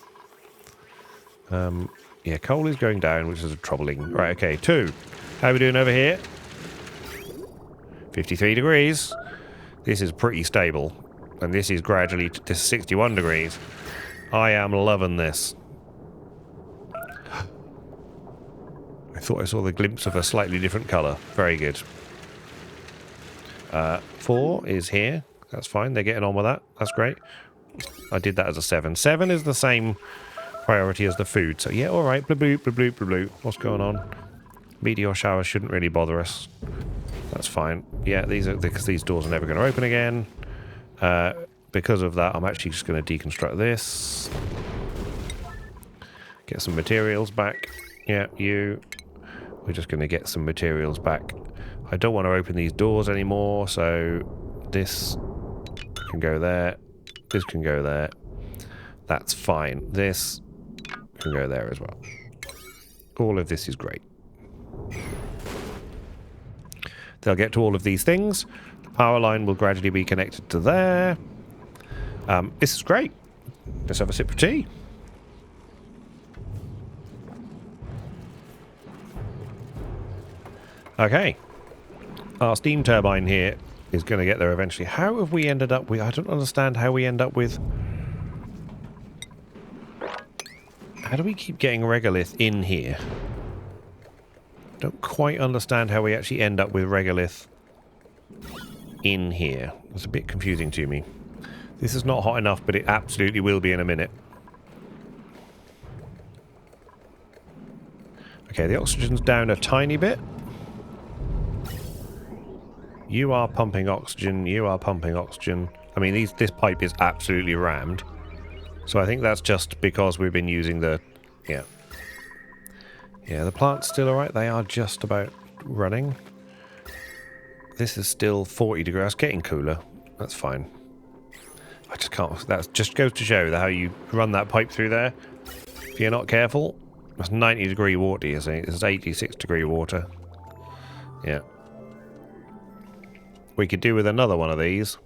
Speaker 1: Yeah, coal is going down, which is troubling. Right, okay, 2. How are we doing over here? 53 degrees. This is pretty stable. And this is gradually to 61 degrees. I am loving this. I thought I saw the glimpse of a slightly different colour. Very good. 4 is here. That's fine. They're getting on with that. That's great. I did that as a 7. 7 is the same priority as the food. So yeah, all right. Bloop, bloop, bloop, bloop, bloop. What's going on? Meteor showers shouldn't really bother us. That's fine. Yeah, these are because these doors are never going to open again. Because of that, I'm actually just going to deconstruct this. Get some materials back. Yeah, you. We're just going to get some materials back. I don't want to open these doors anymore, so this can go there. This can go there. That's fine. This can go there as well. All of this is great. They'll get to all of these things. The power line will gradually be connected to there. This is great. Let's have a sip of tea. Okay. Our steam turbine here is going to get there eventually. How have we ended up with... I don't understand how we end up with... How do we keep getting regolith in here? Don't quite understand how we actually end up with regolith in here. It's a bit confusing to me. This is not hot enough, but it absolutely will be in a minute. Okay, the oxygen's down a tiny bit. You are pumping oxygen. You are pumping oxygen. I mean, this pipe is absolutely rammed. So I think that's just because we've been using the... Yeah. Yeah, the plant's still alright. They are just about running. This is still 40 degrees. It's getting cooler. That's fine. I just can't... That just goes to show that how you run that pipe through there. If you're not careful, that's 90 degree water, you see. This is 86 degree water. Yeah. We could do with another one of these.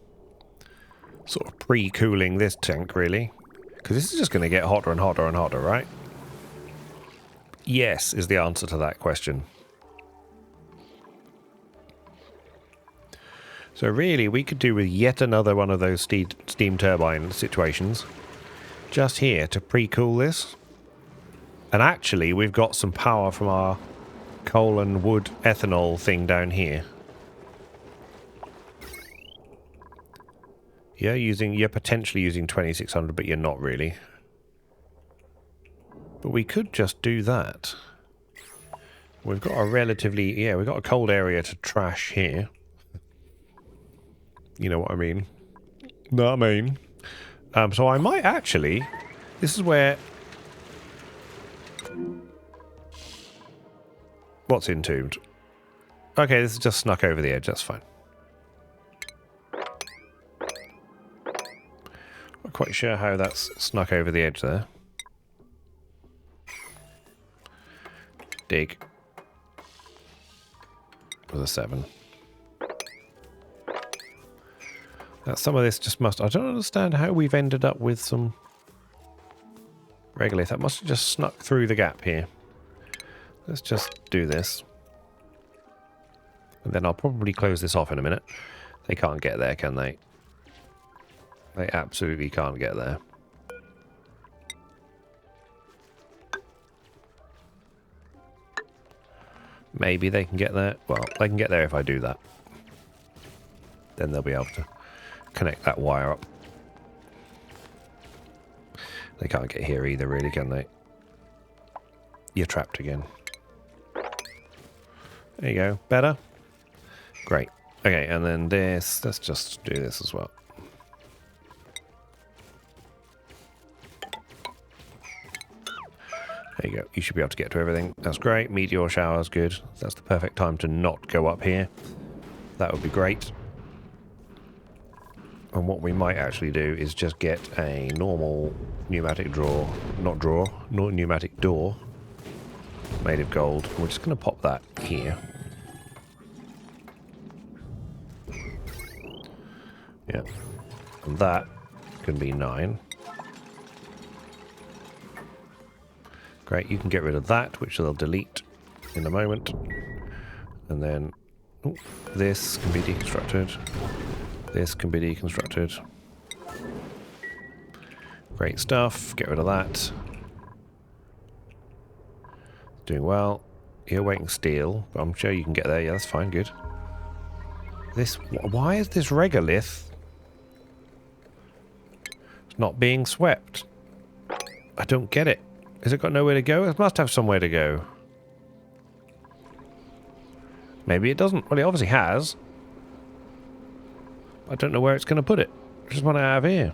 Speaker 1: Sort of pre-cooling this tank, really. Because this is just going to get hotter and hotter and hotter, right? Yes, is the answer to that question. So really, we could do with yet another one of those steam turbine situations. Just here to pre-cool this. And actually, we've got some power from our coal and wood ethanol thing down here. You're potentially using 2600, but you're not really. But we could just do that. We've got a relatively... Yeah, we've got a cold area to trash here. You know what I mean? Know what I mean? So I might actually... This is where... What's entombed? Okay, this is just snuck over the edge. That's fine. Not quite sure how that's snuck over the edge there. Dig. With a 7. Now, some of this just must... I don't understand how we've ended up with some... regolith. That must have just snuck through the gap here. Let's just do this. And then I'll probably close this off in a minute. They can't get there, can they? They absolutely can't get there. Maybe they can get there. Well, they can get there if I do that. Then they'll be able to connect that wire up. They can't get here either, really, can they? You're trapped again. There you go. Better? Great. Okay, and then this. Let's just do this as well. There you go. You should be able to get to everything. That's great. Meteor shower's good. That's the perfect time to not go up here. That would be great. And what we might actually do is just get a normal pneumatic pneumatic door. made of gold. We're just going to pop that here. Yeah. And that can be 9. Great, you can get rid of that, which they'll delete in a moment. And then this can be deconstructed. This can be deconstructed. Great stuff. Get rid of that. Doing well. You're waiting steel, but I'm sure you can get there. Yeah, that's fine. Good. This. Why is this regolith not being swept? I don't get it. Has it got nowhere to go? It must have somewhere to go. Maybe it doesn't. Well, it obviously has. I don't know where it's going to put it. I just want it out of here.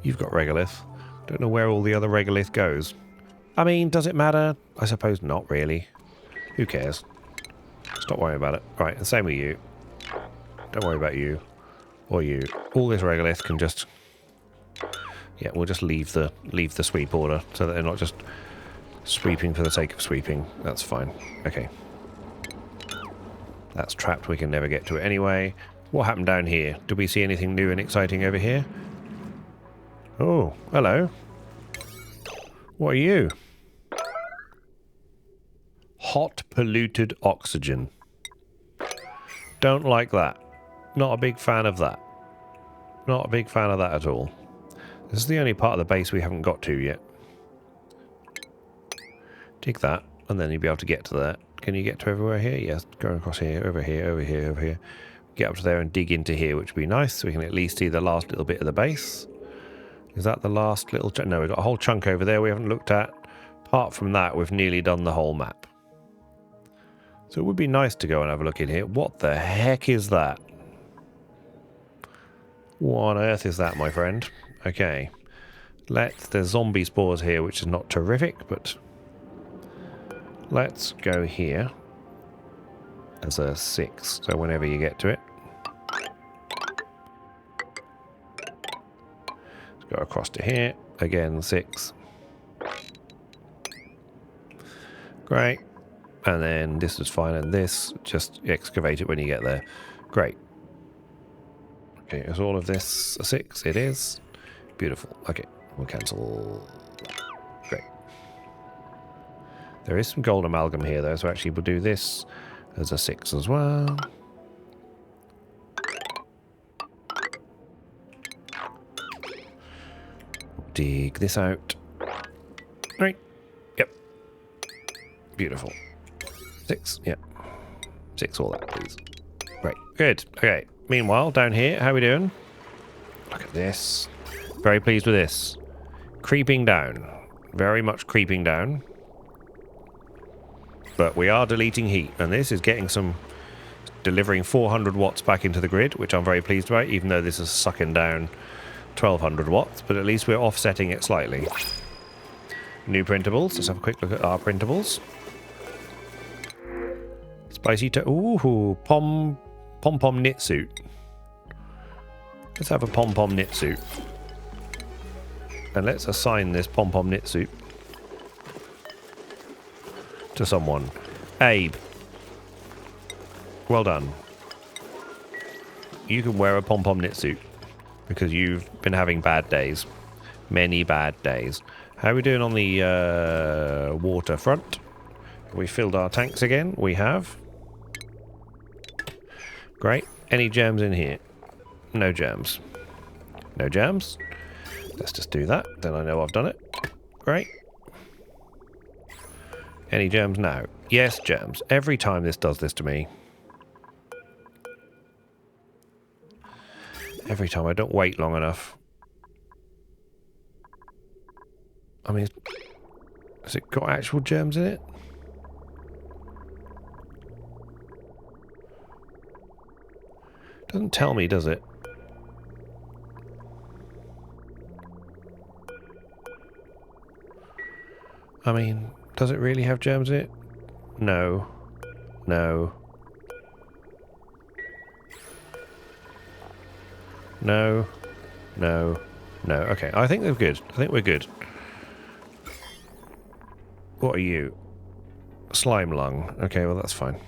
Speaker 1: You've got regolith. Don't know where all the other regolith goes. I mean, does it matter? I suppose not really. Who cares? Stop worrying about it. Right, the same with you. Don't worry about you. Or you. All this regolith can just... Yeah, we'll just leave the sweep order so that they're not just sweeping for the sake of sweeping. That's fine. Okay. That's trapped. We can never get to it anyway. What happened down here? Did we see anything new and exciting over here? Oh, hello. What are you? Hot polluted oxygen. Don't like that. Not a big fan of that. Not a big fan of that at all. This is the only part of the base we haven't got to yet. Dig that, and then you'll be able to get to that. Can you get to everywhere here? Yes, going across here, over here, over here, over here. Get up to there and dig into here, which would be nice, so we can at least see the last little bit of the base. Is that the last little chunk? No, we've got a whole chunk over there we haven't looked at. Apart from that, we've nearly done the whole map. So it would be nice to go and have a look in here. What the heck is that? What on earth is that, my friend? Okay. There's zombie spores here, which is not terrific, but... Let's go here. As a 6, so whenever you get to it. Let's go across to here. Again, 6. Great. And then this is fine, and this, just excavate it when you get there. Great. Okay, is all of this a 6? It is. Beautiful. Okay, we'll cancel. Great. There is some gold amalgam here, though, so actually we'll do this as a 6 as well. Dig this out. Right. Yep. Beautiful. 6. Yep. 6, all that, please. Right. Good. Okay. Meanwhile, down here, how are we doing? Look at this. Very pleased with this. Creeping down. Very much creeping down. But we are deleting heat, and this is getting some... delivering 400 watts back into the grid, which I'm very pleased about, even though this is sucking down 1200 watts, but at least we're offsetting it slightly. New printables. Let's have a quick look at our printables. Spicy ooh, pom-pom knit suit. Let's have a pom-pom knit suit. And let's assign this pom-pom knit suit to someone. Abe. Well done. You can wear a pom-pom knit suit because you've been having bad days. Many bad days. How are we doing on the water front? Have we filled our tanks again? We have. Great. Any germs in here? No germs. No germs. Let's just do that. Then I know I've done it. Great. Any germs? No. Yes, germs. Every time this does this to me. Every time I don't wait long enough. I mean, has it got actual germs in it? Doesn't tell me, does it? I mean, does it really have germs in it? No. No. No. No. No. Okay, I think they're good. I think we're good. What are you? Slime lung. Okay, well that's fine.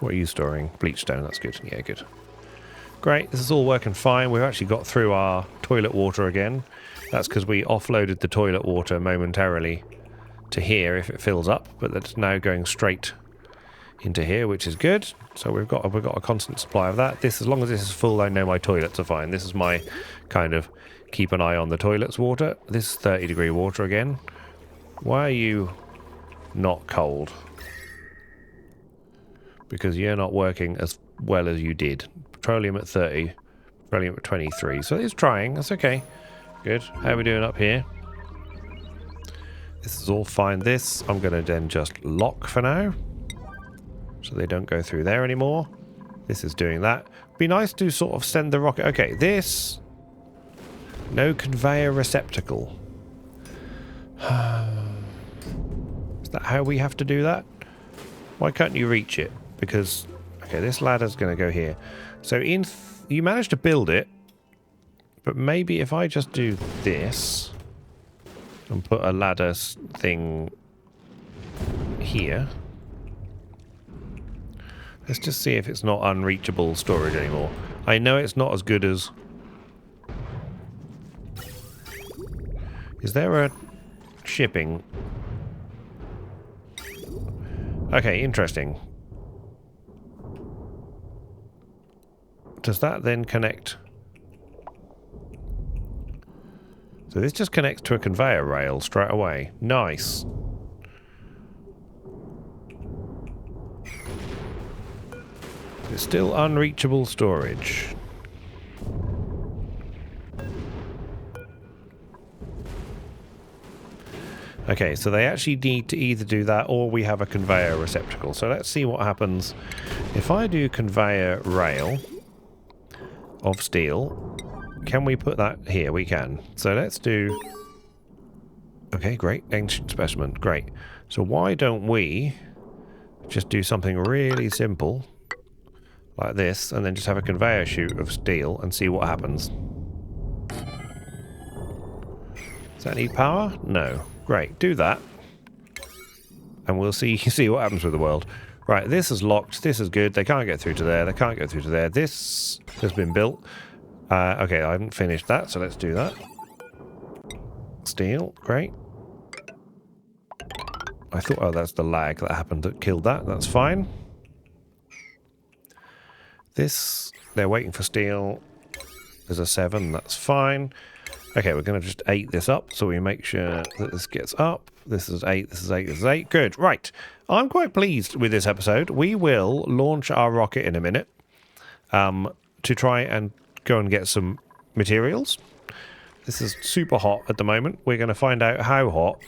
Speaker 1: What are you storing? Bleachstone, that's good. Yeah, good. Great, this is all working fine. We've actually got through our toilet water again. That's because we offloaded the toilet water momentarily to here if it fills up, but that's now going straight into here, which is good. So we've got a constant supply of that. This, as long as this is full, I know my toilets are fine. This is my kind of keep an eye on the toilets water. This is 30-degree water again. Why are you not cold? Because you're not working as well as you did. Petroleum at 30, petroleum at 23. So it's trying. That's okay. Good. How are we doing up here? This is all fine. This I'm going to then just lock for now, so they don't go through there anymore. This is doing that. Be nice to sort of send the rocket. Okay, this. No conveyor receptacle. Is that how we have to do that? Why can't you reach it? Because, okay, this ladder's going to go here. So you managed to build it, but maybe if I just do this and put a ladder thing here. Let's just see if it's not unreachable storage anymore. I know it's not as good as... Is there a shipping? Okay, interesting. Does that then connect? So this just connects to a conveyor rail straight away. Nice. It's still unreachable storage. Okay, so they actually need to either do that or we have a conveyor receptacle. So let's see what happens if I do conveyor rail of steel. Can we put that here? We can. So let's do... Okay, great. Ancient specimen. Great. So why don't we just do something really simple like this and then just have a conveyor chute of steel and see what happens. Does that need power? No. Great. Do that. And we'll see what happens with the world. Right, this is locked. This is good. They can't get through to there. They can't get through to there. This has been built. Okay, I haven't finished that, so let's do that. Steel, great. I thought, oh, that's the lag that happened that killed that. That's fine. This, they're waiting for steel. There's a 7, that's fine. Okay, we're going to just 8 this up, so we make sure that this gets up. This is 8, this is 8, this is 8. Good, right. I'm quite pleased with this episode. We will launch our rocket in a minute to try and go and get some materials. This is super hot at the moment. We're going to find out how hot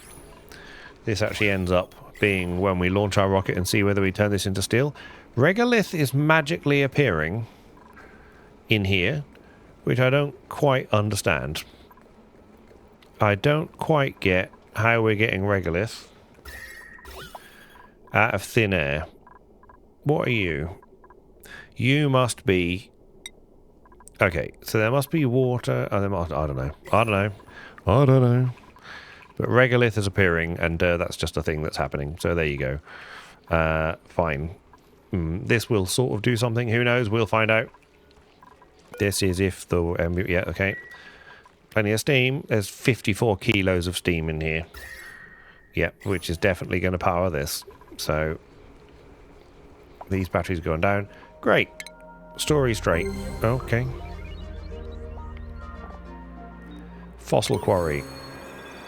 Speaker 1: this actually ends up being when we launch our rocket and see whether we turn this into steel. Regolith is magically appearing in here, which I don't quite understand. I don't quite get how we're getting regolith out of thin air. What are you? You must be... Okay, so there must be water. Oh, there must, I don't know. I don't know. But regolith is appearing, and that's just a thing that's happening. So there you go. Fine. This will sort of do something. Who knows? We'll find out. This is if the... yeah, okay. Plenty of steam. There's 54 kilos of steam in here. Yep, which is definitely going to power this. So these batteries are going down. Great. Story straight. Okay. Fossil quarry.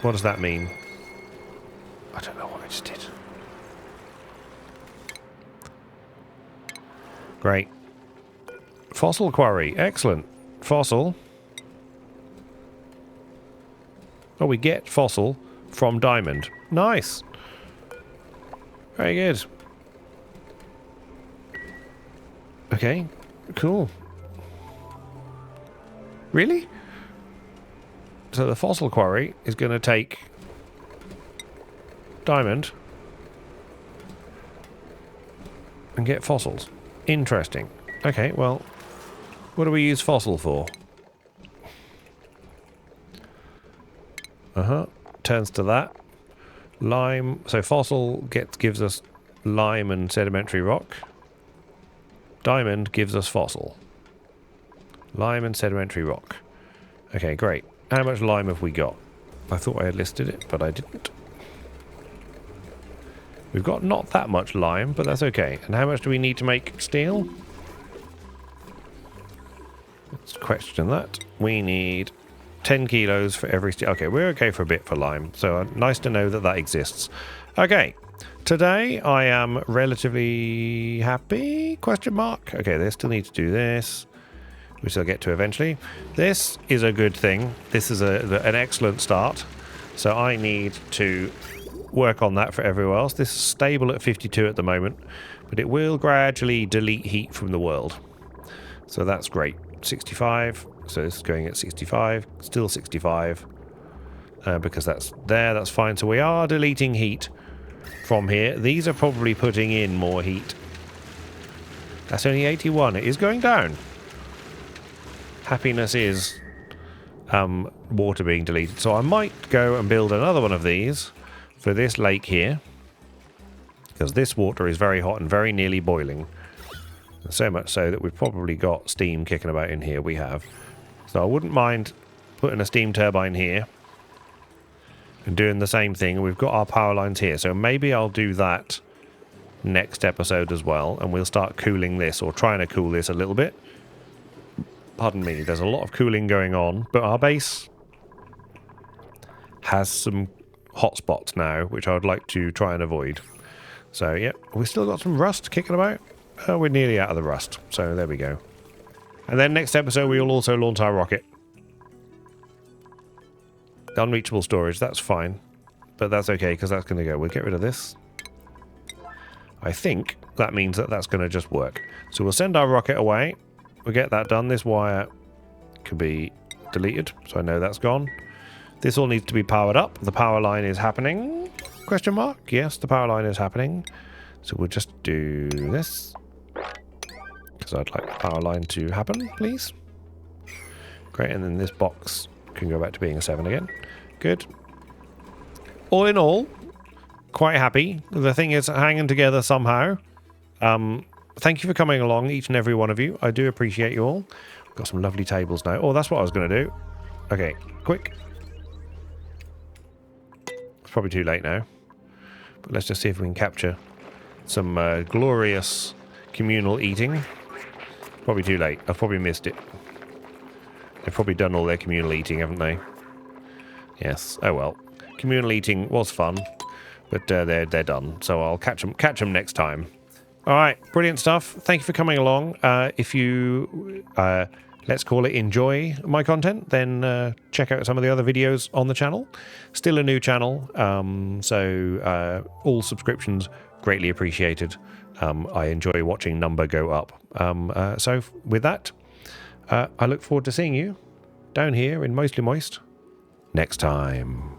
Speaker 1: What does that mean? I don't know what I just did. Great. Fossil quarry. Excellent. Fossil. Oh, we get fossil from diamond. Nice. Very good. Okay. Cool. Really? So the fossil quarry is going to take diamond and get fossils. Interesting. Okay, well, what do we use fossil for? Turns to that. Lime. So fossil gives us lime and sedimentary rock. Diamond gives us fossil. Lime and sedimentary rock. Okay, great. How much lime have we got? I thought I had listed it, but I didn't. We've got not that much lime, but that's okay. And how much do we need to make steel? Let's question that. We need 10 kilos for every steel. Okay, we're okay for a bit for lime. So nice to know that that exists. Okay. Today I am relatively happy? Question mark. Okay, they still need to do this, which I'll get to eventually. This is a good thing. This is an excellent start. So I need to work on that for everywhere else. This is stable at 52 at the moment, but it will gradually delete heat from the world. So that's great. 65. So this is going at 65. Still 65. Because that's there. That's fine. So we are deleting heat from here. These are probably putting in more heat. That's only 81. It is going down. Happiness is water being deleted. So I might go and build another one of these for this lake here, because this water is very hot and very nearly boiling. So much so that we've probably got steam kicking about in here. We have. So I wouldn't mind putting a steam turbine here and doing the same thing. We've got our power lines here, so maybe I'll do that next episode as well, and we'll start cooling this, or trying to cool this a little bit. Pardon me, there's a lot of cooling going on, but our base has some hot spots now, which I would like to try and avoid. So, yeah, we've still got some rust kicking about. We're nearly out of the rust, so there we go. And then next episode, we will also launch our rocket. Unreachable storage, that's fine. But that's okay, because that's going to go. We'll get rid of this. I think that means that that's going to just work. So we'll send our rocket away. We'll get that done. This wire could be deleted, so I know that's gone. This all needs to be powered up. The power line is happening? Question mark? Yes, the power line is happening. So we'll just do this, because I'd like the power line to happen, please. Great, and then this box can go back to being a 7 again. Good. All in all, quite happy. The thing is hanging together somehow. Thank you for coming along, each and every one of you. I do appreciate you all. Got some lovely tables now. Oh, that's what I was going to do. Okay, quick. It's probably too late now. But let's just see if we can capture some glorious communal eating. Probably too late. I've probably missed it. They've probably done all their communal eating, haven't they? Yes. Oh well. Communal eating was fun, but they're done. So I'll catch them next time. All right, brilliant stuff. Thank you for coming along. If you let's call it enjoy my content, then check out some of the other videos on the channel. Still a new channel, so all subscriptions greatly appreciated. I enjoy watching number go up. So with that, I look forward to seeing you down here in Mostly Moist next time.